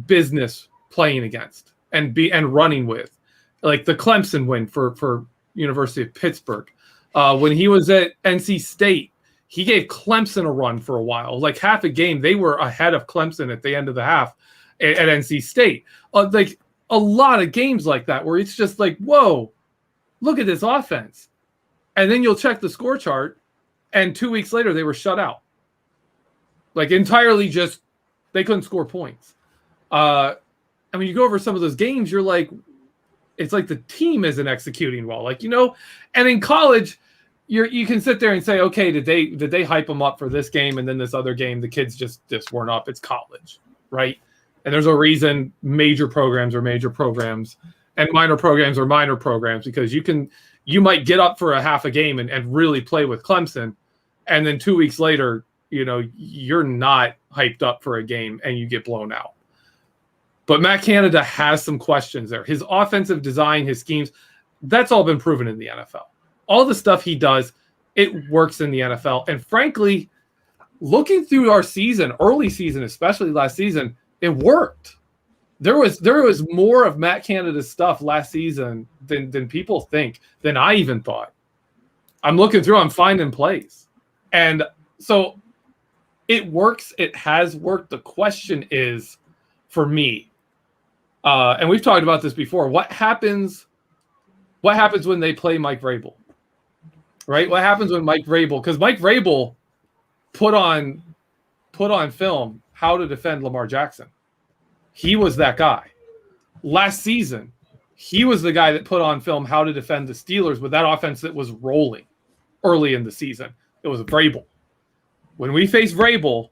Speaker 1: business playing against and running with, like the Clemson win for University of Pittsburgh. When he was at NC State, he gave Clemson a run for a while. Like half a game, they were ahead of Clemson at the end of the half at NC State. Like a lot of games like that where it's just like, whoa, look at this offense. And then you'll check the score chart, and 2 weeks later, they were shut out. Like entirely just, they couldn't score points. I mean, you go over some of those games, you're like, it's like the team isn't executing well. Like, you know, and in college, you can sit there and say, okay, did they hype them up for this game and then this other game? The kids just weren't up. It's college, right? And there's a reason major programs are major programs and minor programs are minor programs, because you might get up for a half a game and really play with Clemson, and then 2 weeks later, you know, you're not hyped up for a game and you get blown out. But Matt Canada has some questions there. His offensive design, his schemes, that's all been proven in the NFL. All the stuff he does, it works in the NFL. And frankly, looking through our season, early season, especially last season, it worked. There was more of Matt Canada's stuff last season than people think, than I even thought. I'm looking through, I'm finding plays. And so it works. It has worked. The question is, for me, and we've talked about this before, what happens when they play Mike Vrabel? Right? What happens when Mike Vrabel, because Mike Vrabel put on film how to defend Lamar Jackson. He was that guy. Last season, he was the guy that put on film how to defend the Steelers with that offense that was rolling early in the season. It was Vrabel. When we face Vrabel,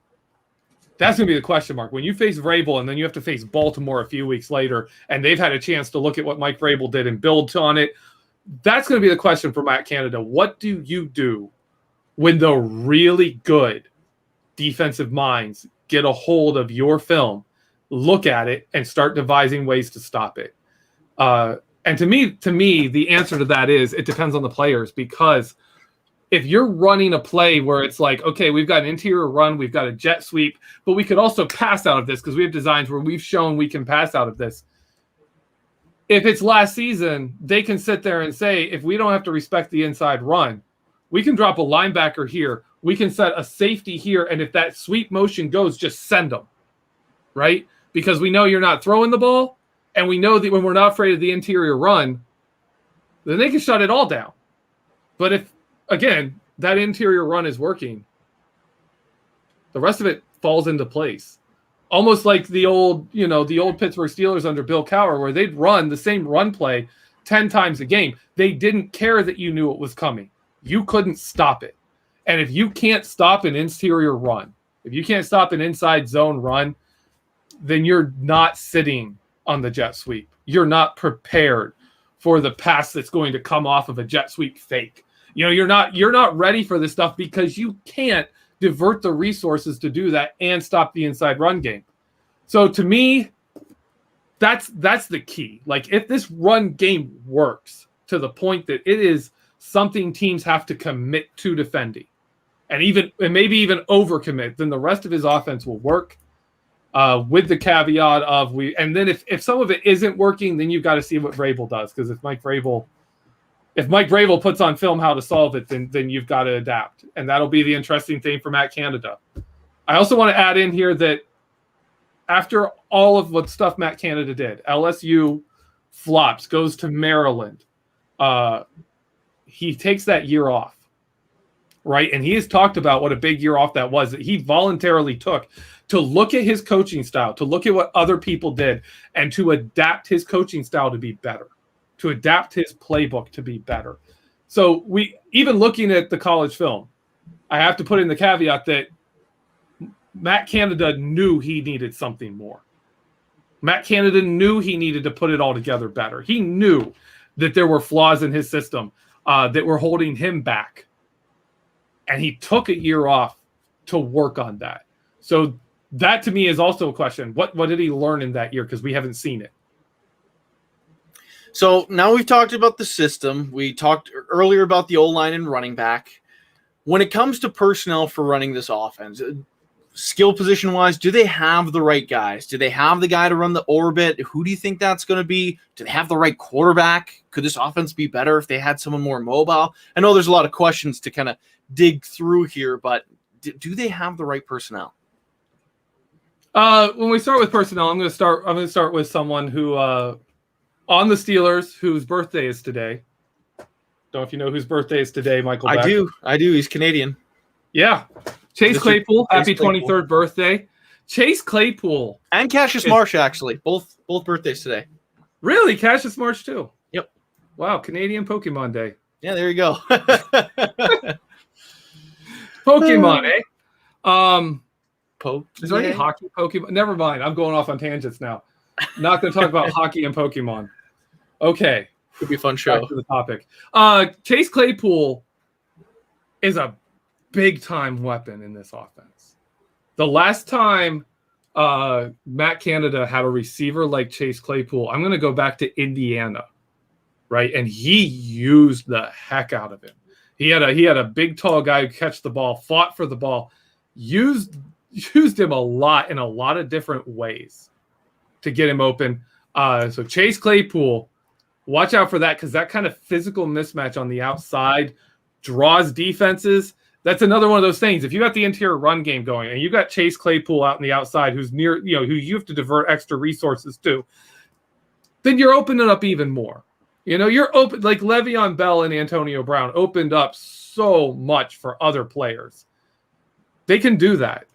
Speaker 1: that's going to be the question mark. When you face Vrabel and then you have to face Baltimore a few weeks later, and they've had a chance to look at what Mike Vrabel did and build on it, that's going to be the question for Matt Canada. What do you do when the really good defensive minds get a hold of your film, look at it, and start devising ways to stop it? And to me, the answer to that is it depends on the players, because if you're running a play where it's like, okay, we've got an interior run, we've got a jet sweep, but we could also pass out of this because we have designs where we've shown we can pass out of this. If it's last season, they can sit there and say, if we don't have to respect the inside run, we can drop a linebacker here, we can set a safety here, and if that sweep motion goes, just send them, right? Because we know you're not throwing the ball, and we know that when we're not afraid of the interior run, then they can shut it all down. But if, again, that interior run is working, the rest of it falls into place. Almost like the old Pittsburgh Steelers under Bill Cowher, where they'd run the same run play 10 times a game. They didn't care that you knew it was coming. You couldn't stop it. And if you can't stop an interior run, if you can't stop an inside zone run, then you're not sitting on the jet sweep. You're not prepared for the pass that's going to come off of a jet sweep fake. You know, you're not ready for this stuff because you can't divert the resources to do that and stop the inside run game. So to me, that's the key. Like, if this run game works to the point that it is something teams have to commit to defending, and maybe even overcommit, then the rest of his offense will work. With the caveat of and then if some of it isn't working, then you've got to see what Vrabel does. Because if Mike Vrabel if Mike Vrabel puts on film how to solve it, then you've got to adapt. And that'll be the interesting thing for Matt Canada. I also want to add in here that after all of what stuff Matt Canada did, LSU flops, goes to Maryland. He takes that year off, right? And he has talked about what a big year off that was, that he voluntarily took to look at his coaching style, to look at what other people did, and to adapt his coaching style to be better, to adapt his playbook to be better. So even looking at the college film, I have to put in the caveat that Matt Canada knew he needed something more. Matt Canada knew he needed to put it all together better. He knew that there were flaws in his system that were holding him back. And he took a year off to work on that. So that to me is also a question. What did he learn in that year? Because we haven't seen it.
Speaker 2: So now we've talked about the system. We talked earlier about the O-line and running back. When it comes to personnel for running this offense, skill position wise, do they have the right guys? Do they have the guy to run the orbit? Who do you think that's going to be? Do they have the right quarterback? Could this offense be better if they had someone more mobile? I know there's a lot of questions to kind of dig through here, but do they have the right personnel?
Speaker 1: When we start with personnel, I'm going to start with someone who on the Steelers whose birthday is today. Don't know if you know whose birthday is today, Michael Beck.
Speaker 2: I do. He's Canadian.
Speaker 1: Yeah. Chase Claypool, happy 23rd birthday. Chase Claypool.
Speaker 2: And Cassius Marsh, actually. Both birthdays today.
Speaker 1: Really? Cassius Marsh, too?
Speaker 2: Yep.
Speaker 1: Wow, Canadian Pokemon Day.
Speaker 2: Yeah, there you go.
Speaker 1: Pokemon, eh?
Speaker 2: Is
Speaker 1: there any hockey Pokemon? Never mind. I'm going off on tangents now. Not going to talk about hockey and Pokemon. Okay.
Speaker 2: Could be a fun show.
Speaker 1: Back to the topic. Chase Claypool is a big-time weapon in this offense. The last time Matt Canada had a receiver like Chase Claypool, I'm going to go back to Indiana, right? And he used the heck out of him. He had a big, tall guy who catch the ball, fought for the ball, used him a lot in a lot of different ways to get him open. So Chase Claypool, watch out for that, because that kind of physical mismatch on the outside draws defenses. That's another one of those things. If you got the interior run game going and you got Chase Claypool out on the outside who's near, who you have to divert extra resources to, then you're opening up even more. You're open, like Le'Veon Bell and Antonio Brown opened up so much for other players. They can do that.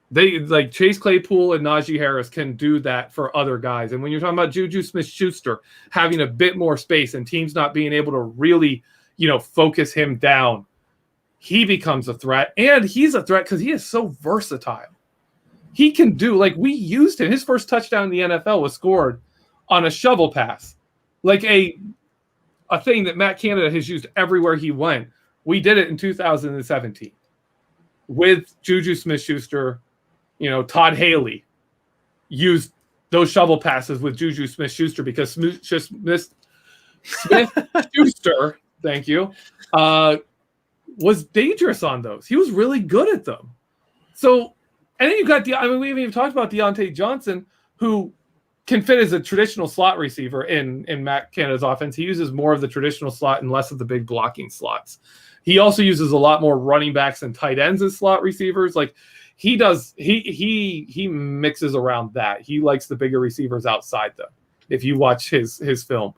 Speaker 1: They like Chase Claypool and Najee Harris can do that for other guys. And when you're talking about Juju Smith-Schuster having a bit more space and teams not being able to really, focus him down, he becomes a threat. And he's a threat because he is so versatile. He can do, like, we used him. His first touchdown in the NFL was scored on a shovel pass. Like a thing that Matt Canada has used everywhere he went. We did it in 2017 with Juju Smith-Schuster. Todd Haley used those shovel passes with Juju Smith-Schuster because Smith-Schuster, thank you, was dangerous on those. He was really good at them. So, and then you got we haven't even talked about Deontay Johnson, who can fit as a traditional slot receiver in Matt Canada's offense. He uses more of the traditional slot and less of the big blocking slots. He also uses a lot more running backs and tight ends as slot receivers. Like he does, he mixes around that. He likes the bigger receivers outside though. If you watch his film,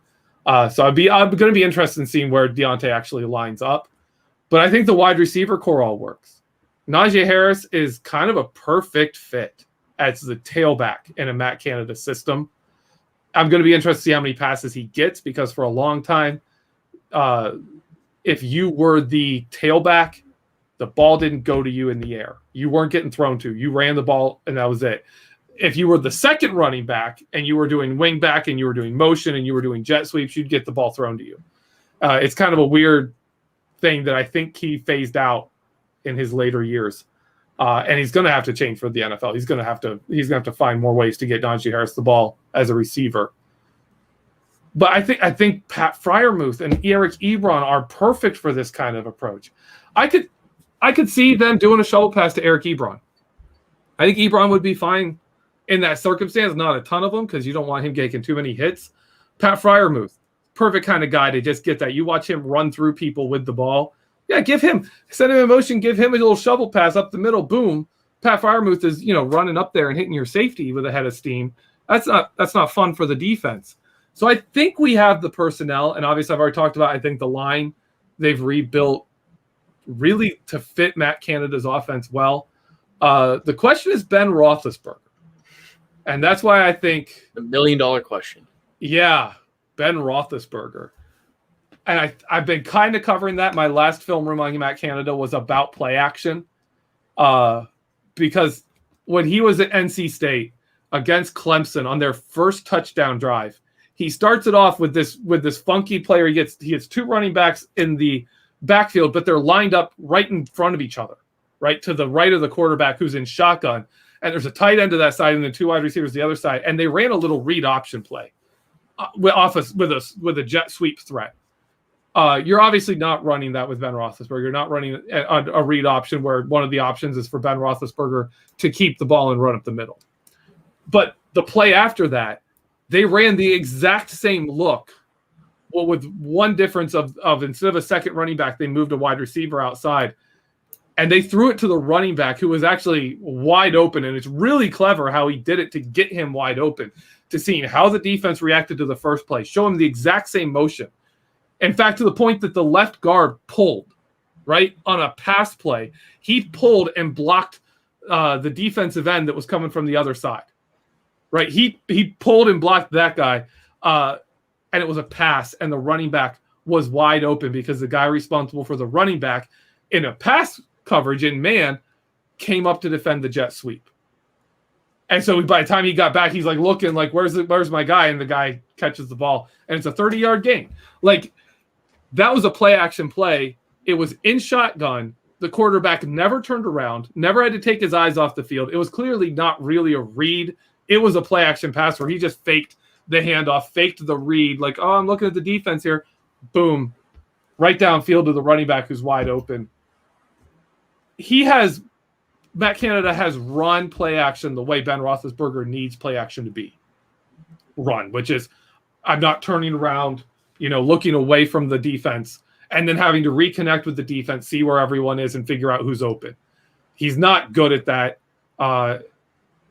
Speaker 1: so I'm going to be interested in seeing where Deontay actually lines up. But I think the wide receiver core all works. Najee Harris is kind of a perfect fit as the tailback in a Matt Canada system. I'm going to be interested to see how many passes he gets, because for a long time, if you were the tailback, the ball didn't go to you in the air. You weren't getting thrown to. You ran the ball, and that was it. If you were the second running back and you were doing wing back and you were doing motion and you were doing jet sweeps, you'd get the ball thrown to you. It's kind of a weird thing that I think he phased out in his later years. And he's going to have to change for the NFL. He's going to have to find more ways to get Najee Harris the ball as a receiver. But I think Pat Freiermuth and Eric Ebron are perfect for this kind of approach. I could see them doing a shovel pass to Eric Ebron. I think Ebron would be fine in that circumstance. Not a ton of them, because you don't want him taking too many hits. Pat Freiermuth, perfect kind of guy to just get that. You watch him run through people with the ball. Yeah, send him in motion, give him a little shovel pass up the middle. Boom. Pat Freiermuth is, running up there and hitting your safety with a head of steam. That's not fun for the defense. So I think we have the personnel, and obviously I've already talked about, I think the line they've rebuilt really to fit Matt Canada's offense well. The question is Ben Roethlisberger. And that's why I think
Speaker 2: the $1 million question.
Speaker 1: Yeah, Ben Roethlisberger. And I've been kind of covering that. My last film room on Matt Canada was about play action. Because when he was at NC State against Clemson on their first touchdown drive, he starts it off with this funky player. He gets 2 running backs in the backfield, but they're lined up right in front of each other, right to the right of the quarterback who's in shotgun. And there's a tight end to that side and then 2 wide receivers the other side. And they ran a little read option play with a jet sweep threat. You're obviously not running that with Ben Roethlisberger. You're not running a read option where one of the options is for Ben Roethlisberger to keep the ball and run up the middle. But the play after that, they ran the exact same look, well, with one difference of instead of a second running back, they moved a wide receiver outside. And they threw it to the running back who was actually wide open. And it's really clever how he did it to get him wide open, to seeing how the defense reacted to the first play, show him the exact same motion. In fact, to the point that the left guard pulled, right, on a pass play. He pulled and blocked the defensive end that was coming from the other side, right? He pulled and blocked that guy, and it was a pass, and the running back was wide open because the guy responsible for the running back in a pass coverage in man came up to defend the jet sweep. And so by the time he got back, he's like looking like, where's my guy? And the guy catches the ball, and it's a 30-yard gain. Like, that was a play action play. It was in shotgun. The quarterback never turned around, never had to take his eyes off the field. It was clearly not really a read. It was a play action pass where he just faked the handoff, faked the read. Like, oh, I'm looking at the defense here. Boom. Right downfield to the running back who's wide open. Matt Canada has run play action the way Ben Roethlisberger needs play action to be run, which is I'm not turning around, looking away from the defense and then having to reconnect with the defense, see where everyone is and figure out who's open. He's not good at that.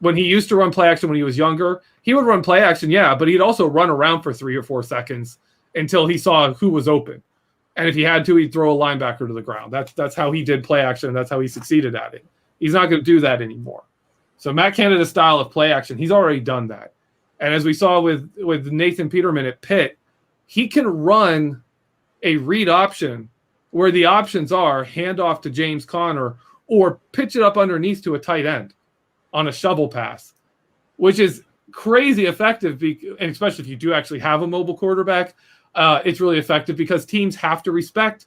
Speaker 1: When he used to run play action when he was younger, he would run play action, yeah, but he'd also run around for 3 or 4 seconds until he saw who was open. And if he had to, he'd throw a linebacker to the ground. That's how he did play action. That's how he succeeded at it. He's not going to do that anymore. So Matt Canada's style of play action, he's already done that. And as we saw with Nathan Peterman at Pitt, he can run a read option where the options are hand off to James Conner or pitch it up underneath to a tight end on a shovel pass, which is crazy effective, and especially if you do actually have a mobile quarterback, it's really effective because teams have to respect,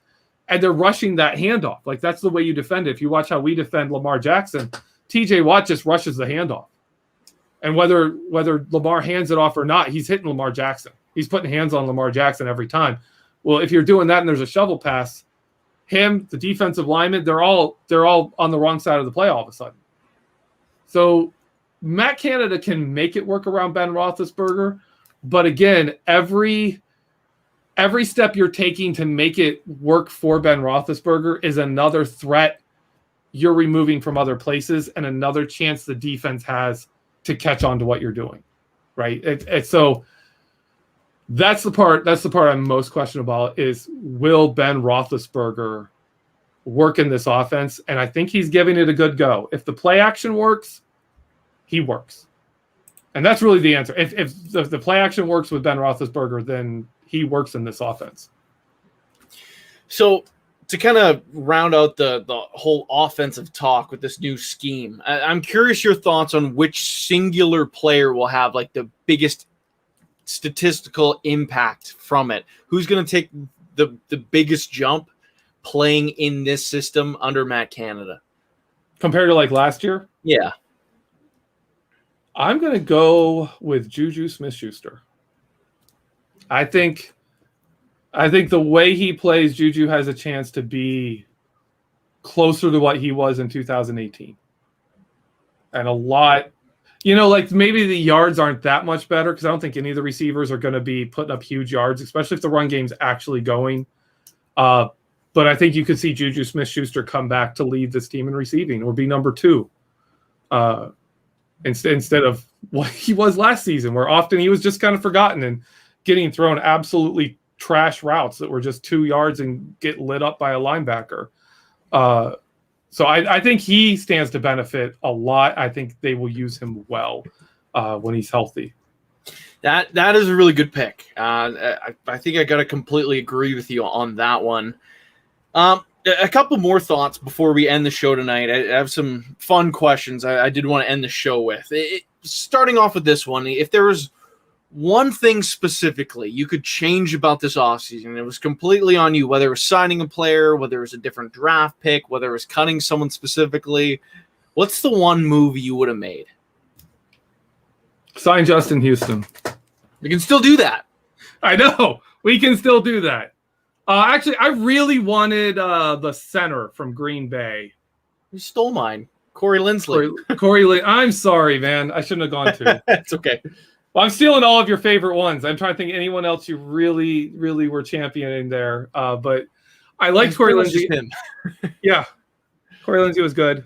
Speaker 1: and they're rushing that handoff. Like, that's the way you defend it. If you watch how we defend Lamar Jackson, TJ Watt just rushes the handoff. And whether Lamar hands it off or not, he's hitting Lamar Jackson. He's putting hands on Lamar Jackson every time. Well, if you're doing that and there's a shovel pass, him, the defensive lineman, they're all on the wrong side of the play all of a sudden. So Matt Canada can make it work around Ben Roethlisberger, but again, every step you're taking to make it work for Ben Roethlisberger is another threat you're removing from other places and another chance the defense has to catch on to what you're doing, right? So that's the part I'm most questionable about is, will Ben Roethlisberger work in this offense? And I think he's giving it a good go. If the play action works, he works. And that's really the answer. If the play action works with Ben Roethlisberger, then he works in this offense.
Speaker 2: So to kind of round out the whole offensive talk with this new scheme, I'm curious your thoughts on which singular player will have like the biggest statistical impact from it. Who's going to take the biggest jump playing in this system under Matt Canada?
Speaker 1: Compared to like last year?
Speaker 2: Yeah.
Speaker 1: I'm going to go with Juju Smith-Schuster. I think the way he plays, Juju has a chance to be closer to what he was in 2018. And a lot, Like maybe the yards aren't that much better because I don't think any of the receivers are going to be putting up huge yards, especially if the run game's actually going. But I think you could see Juju Smith-Schuster come back to lead this team in receiving or be number 2 instead of what he was last season, where often he was just kind of forgotten and getting thrown absolutely trash routes that were just 2 yards and get lit up by a linebacker. So I think he stands to benefit a lot. I think they will use him well when he's healthy.
Speaker 2: That is a really good pick. I think I got to completely agree with you on that one. A couple more thoughts before we end the show tonight. I have some fun questions I did want to end the show with. Starting off with this one, if there was one thing specifically you could change about this offseason, it was completely on you, whether it was signing a player, whether it was a different draft pick, whether it was cutting someone specifically, what's the one move you would have made?
Speaker 1: Sign Justin Houston.
Speaker 2: We can still do that.
Speaker 1: I know. We can still do that. Actually, I really wanted the center from Green Bay.
Speaker 2: You stole mine. Corey Linsley.
Speaker 1: I'm sorry, man. I shouldn't have gone to.
Speaker 2: It's okay.
Speaker 1: Well, I'm stealing all of your favorite ones. I'm trying to think of anyone else you really, really were championing there. But I liked Corey Lindsey. Yeah. Corey Lindsey was good.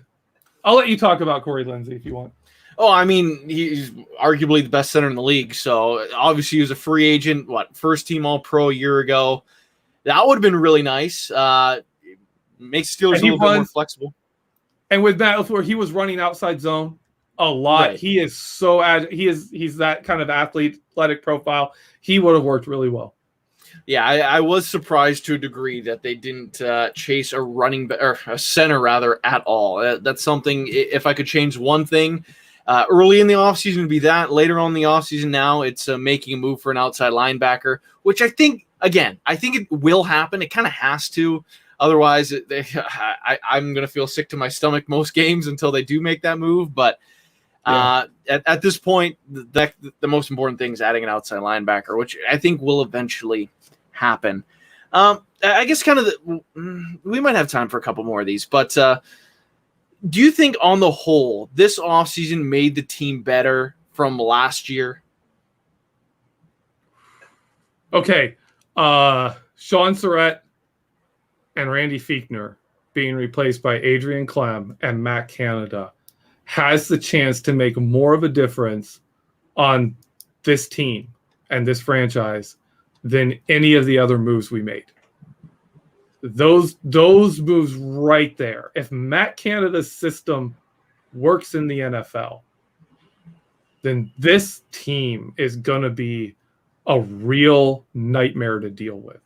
Speaker 1: I'll let you talk about Corey Lindsey if you want.
Speaker 2: Oh, I mean, he's arguably the best center in the league. So obviously he was a free agent, first team All-Pro a year ago. That would have been really nice. Makes Steelers a little bit more flexible. And
Speaker 1: with Matt LaFleur, he was running outside zone a lot. Right. He is so he's that kind of athletic profile. He would have worked really well.
Speaker 2: Yeah, I was surprised to a degree that they didn't chase a center rather at all. That's something. If I could change one thing, early in the offseason would be that. Later on in the offseason, now it's making a move for an outside linebacker, which I think it will happen. It kind of has to. Otherwise, I'm going to feel sick to my stomach most games until they do make that move. But at this point, the most important thing is adding an outside linebacker, which I think will eventually happen. I guess we might have time for a couple more of these. But do you think on the whole, this offseason made the team better from last year?
Speaker 1: Okay. Sean Surratt and Randy Fichtner being replaced by Adrian Clem and Matt Canada has the chance to make more of a difference on this team and this franchise than any of the other moves we made. Those moves right there. If Matt Canada's system works in the NFL, then this team is going to be a real nightmare to deal with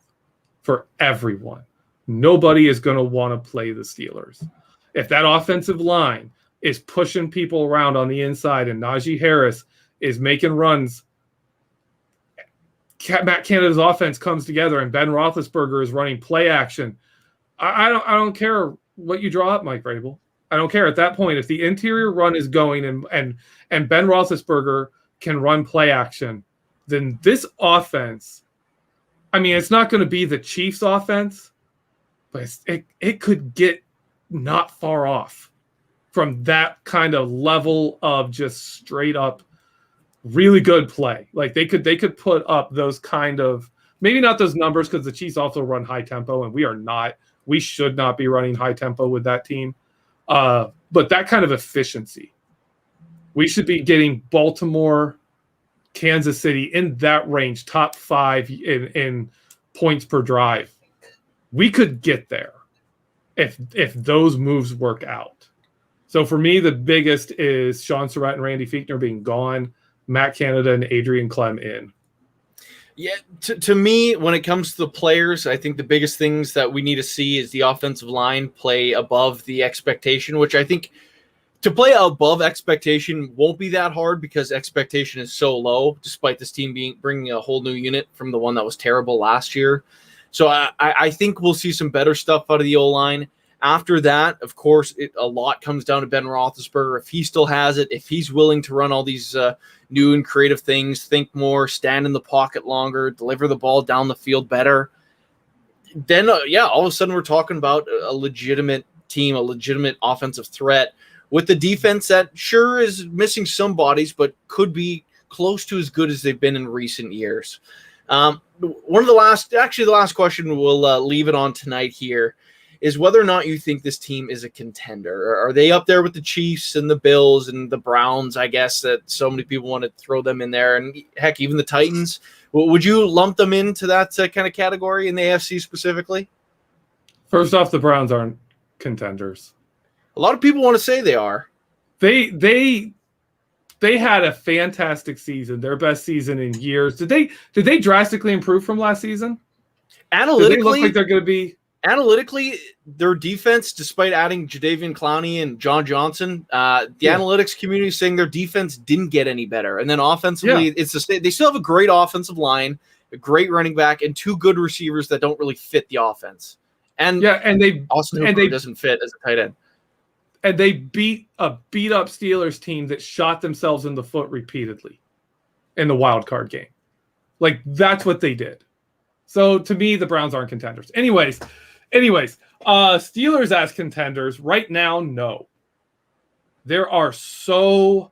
Speaker 1: for everyone. Nobody is going to want to play the Steelers. If that offensive line is pushing people around on the inside and Najee Harris is making runs, Matt Canada's offense comes together and Ben Roethlisberger is running play action. I don't care what you draw up, Mike Vrabel. I don't care at that point. If the interior run is going and Ben Roethlisberger can run play action, then this offense, I mean, it's not going to be the Chiefs' offense, but it could get not far off from that kind of level of just straight up really good play. Like they could put up those kind of, maybe not those numbers because the Chiefs also run high tempo and we should not be running high tempo with that team. But that kind of efficiency, we should be getting Baltimore, Kansas City in that range, top 5 in points per drive. We could get there if those moves work out. So for me, the biggest is Sean Surratt and Randy Fichtner being gone, Matt Canada and Adrian Clem in.
Speaker 2: Yeah, to me, when it comes to the players, I think the biggest things that we need to see is the offensive line play above the expectation, which I think to play above expectation won't be that hard because expectation is so low, despite this team bringing a whole new unit from the one that was terrible last year. So I think we'll see some better stuff out of the O-line. After that, of course, a lot comes down to Ben Roethlisberger. If he still has it, if he's willing to run all these new and creative things, think more, stand in the pocket longer, deliver the ball down the field better, then, all of a sudden we're talking about a legitimate team, a legitimate offensive threat with the defense that sure is missing some bodies, but could be close to as good as they've been in recent years. The last question we'll leave it on tonight here is whether or not you think this team is a contender. Are they up there with the Chiefs and the Bills and the Browns, I guess, that so many people want to throw them in there, and heck, even the Titans? Would you lump them into that kind of category in the AFC specifically?
Speaker 1: First off, the Browns aren't contenders.
Speaker 2: A lot of people want to say they are.
Speaker 1: They had a fantastic season, their best season in years. Did they drastically improve from last season?
Speaker 2: Analytically,
Speaker 1: they look like they're going to be.
Speaker 2: Analytically, their defense, despite adding Jadeveon Clowney and John Johnson, analytics community is saying their defense didn't get any better. And then offensively, it's the same. They still have a great offensive line, a great running back, and two good receivers that don't really fit the offense. And Austin Hooper doesn't fit as a tight end.
Speaker 1: And they beat up Steelers team that shot themselves in the foot repeatedly in the wild card game. Like, that's what they did. So to me, the Browns aren't contenders. Anyways, Steelers as contenders right now, no. There are so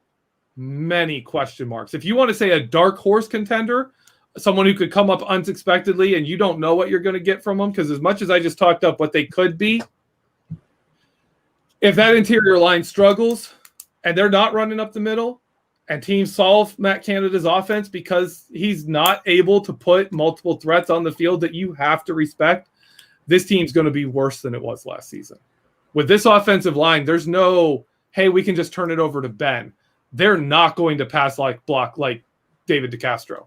Speaker 1: many question marks. If you want to say a dark horse contender, someone who could come up unexpectedly and you don't know what you're going to get from them, because as much as I just talked up what they could be, if that interior line struggles and they're not running up the middle and teams solve Matt Canada's offense because he's not able to put multiple threats on the field that you have to respect, this team's going to be worse than it was last season. With this offensive line, there's no, hey, we can just turn it over to Ben. They're not going to block like David DeCastro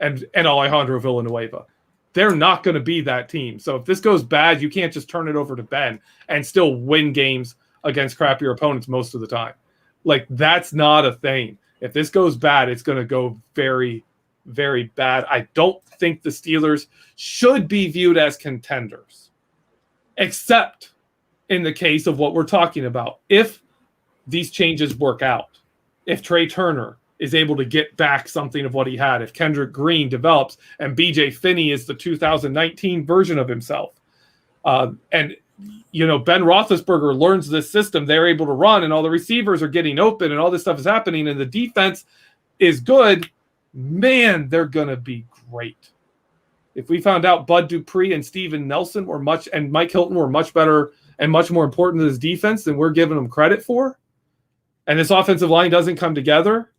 Speaker 1: and Alejandro Villanueva. They're not going to be that team. So if this goes bad, you can't just turn it over to Ben and still win games against crappier opponents most of the time. Like, that's not a thing. If this goes bad, it's going to go very, very bad. I don't think the Steelers should be viewed as contenders, except in the case of what we're talking about. If these changes work out, if Trey Turner is able to get back something of what he had, if Kendrick Green develops and BJ Finney is the 2019 version of himself, and Ben Roethlisberger learns this system, they're able to run and all the receivers are getting open and all this stuff is happening and the defense is good, man, they're going to be great. If we found out Bud Dupree and Steven Nelson and Mike Hilton were much better and much more important to this defense than we're giving them credit for, and this offensive line doesn't come together,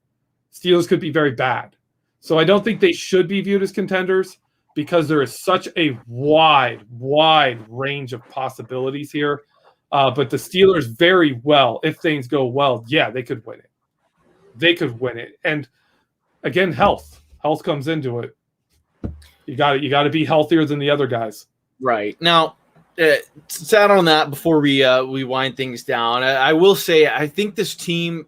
Speaker 1: Steelers could be very bad. So I don't think they should be viewed as contenders because there is such a wide range of possibilities here. But the Steelers very well, if things go well, they could win it. And again, health comes into it. You got to be healthier than the other guys.
Speaker 2: Right. Now, sad on that before we wind things down. I will say, I think this team,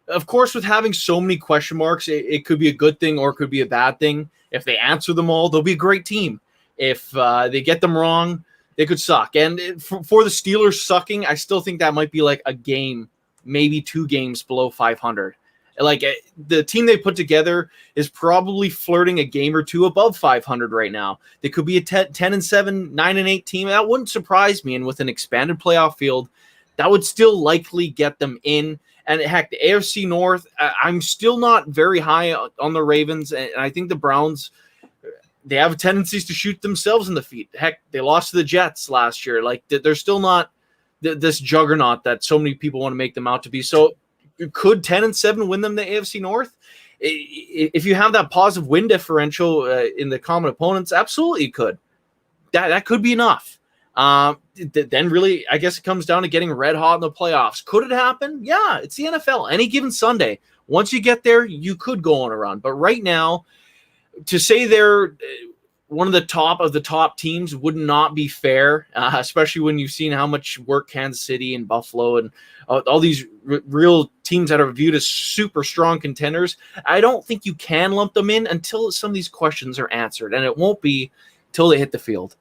Speaker 2: of course, with having so many question marks, it could be a good thing or it could be a bad thing. If they answer them all, they'll be a great team. If they get them wrong, they could suck. And for the Steelers sucking, I still think that might be like a game, maybe 2 games below 500. Like, the team they put together is probably flirting a game or 2 above 500 right now. They could be a 10-7, 9-8 team. That wouldn't surprise me. And with an expanded playoff field, that would still likely get them in. And heck, the AFC North, I'm still not very high on the Ravens. And I think the Browns, they have tendencies to shoot themselves in the feet. Heck, they lost to the Jets last year. Like, they're still not this juggernaut that so many people want to make them out to be. So could 10-7 win them the AFC North? If you have that positive win differential in the common opponents, absolutely could. That could be enough. Then really, I guess it comes down to getting red hot in the playoffs. Could it happen? Yeah, it's the NFL. Any given Sunday, once you get there, you could go on a run. But right now, to say they're one of the top teams would not be fair, especially when you've seen how much work Kansas City and Buffalo and all these real teams that are viewed as super strong contenders. I don't think you can lump them in until some of these questions are answered, and it won't be till they hit the field.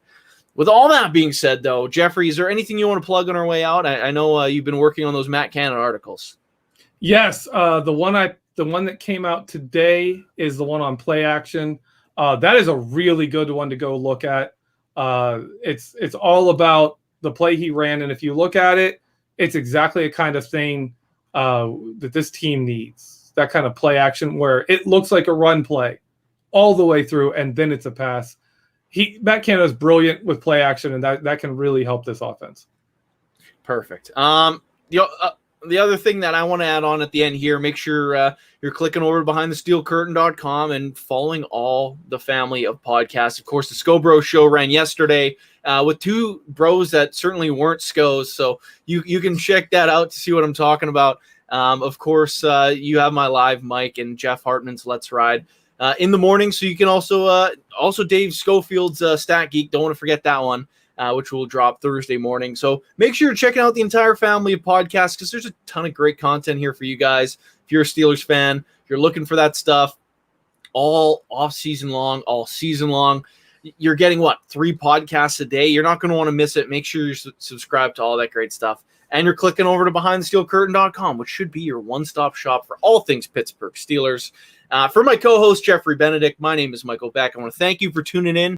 Speaker 2: With all that being said, though, Jeffrey, is there anything you want to plug on our way out? I know you've been working on those Matt Canada articles. Yes,
Speaker 1: the one that came out today is the one on play action. That is a really good one to go look at. It's all about the play he ran, and if you look at it, it's exactly a kind of thing that this team needs. That kind of play action where it looks like a run play all the way through, and then it's a pass. Matt Canada is brilliant with play action, and that can really help this offense.
Speaker 2: Perfect. The other thing that I want to add on at the end here, make sure you're clicking over to BehindTheSteelCurtain.com and following all the family of podcasts. Of course, the Scobro Show ran yesterday with two bros that certainly weren't Scos, so you can check that out to see what I'm talking about. Of course, you have my live mic and Jeff Hartman's Let's Ride in the morning, so you can also Dave Schofield's Stat Geek. Don't want to forget that one. Which will drop Thursday morning. So make sure you're checking out the entire family of podcasts because there's a ton of great content here for you guys. If you're a Steelers fan, if you're looking for that stuff all off-season long, all season long, you're getting, 3 podcasts a day? You're not going to want to miss it. Make sure you're subscribed to all that great stuff. And you're clicking over to BehindTheSteelCurtain.com, which should be your one-stop shop for all things Pittsburgh Steelers. For my co-host, Jeffrey Benedict, my name is Michael Beck. I want to thank you for tuning in.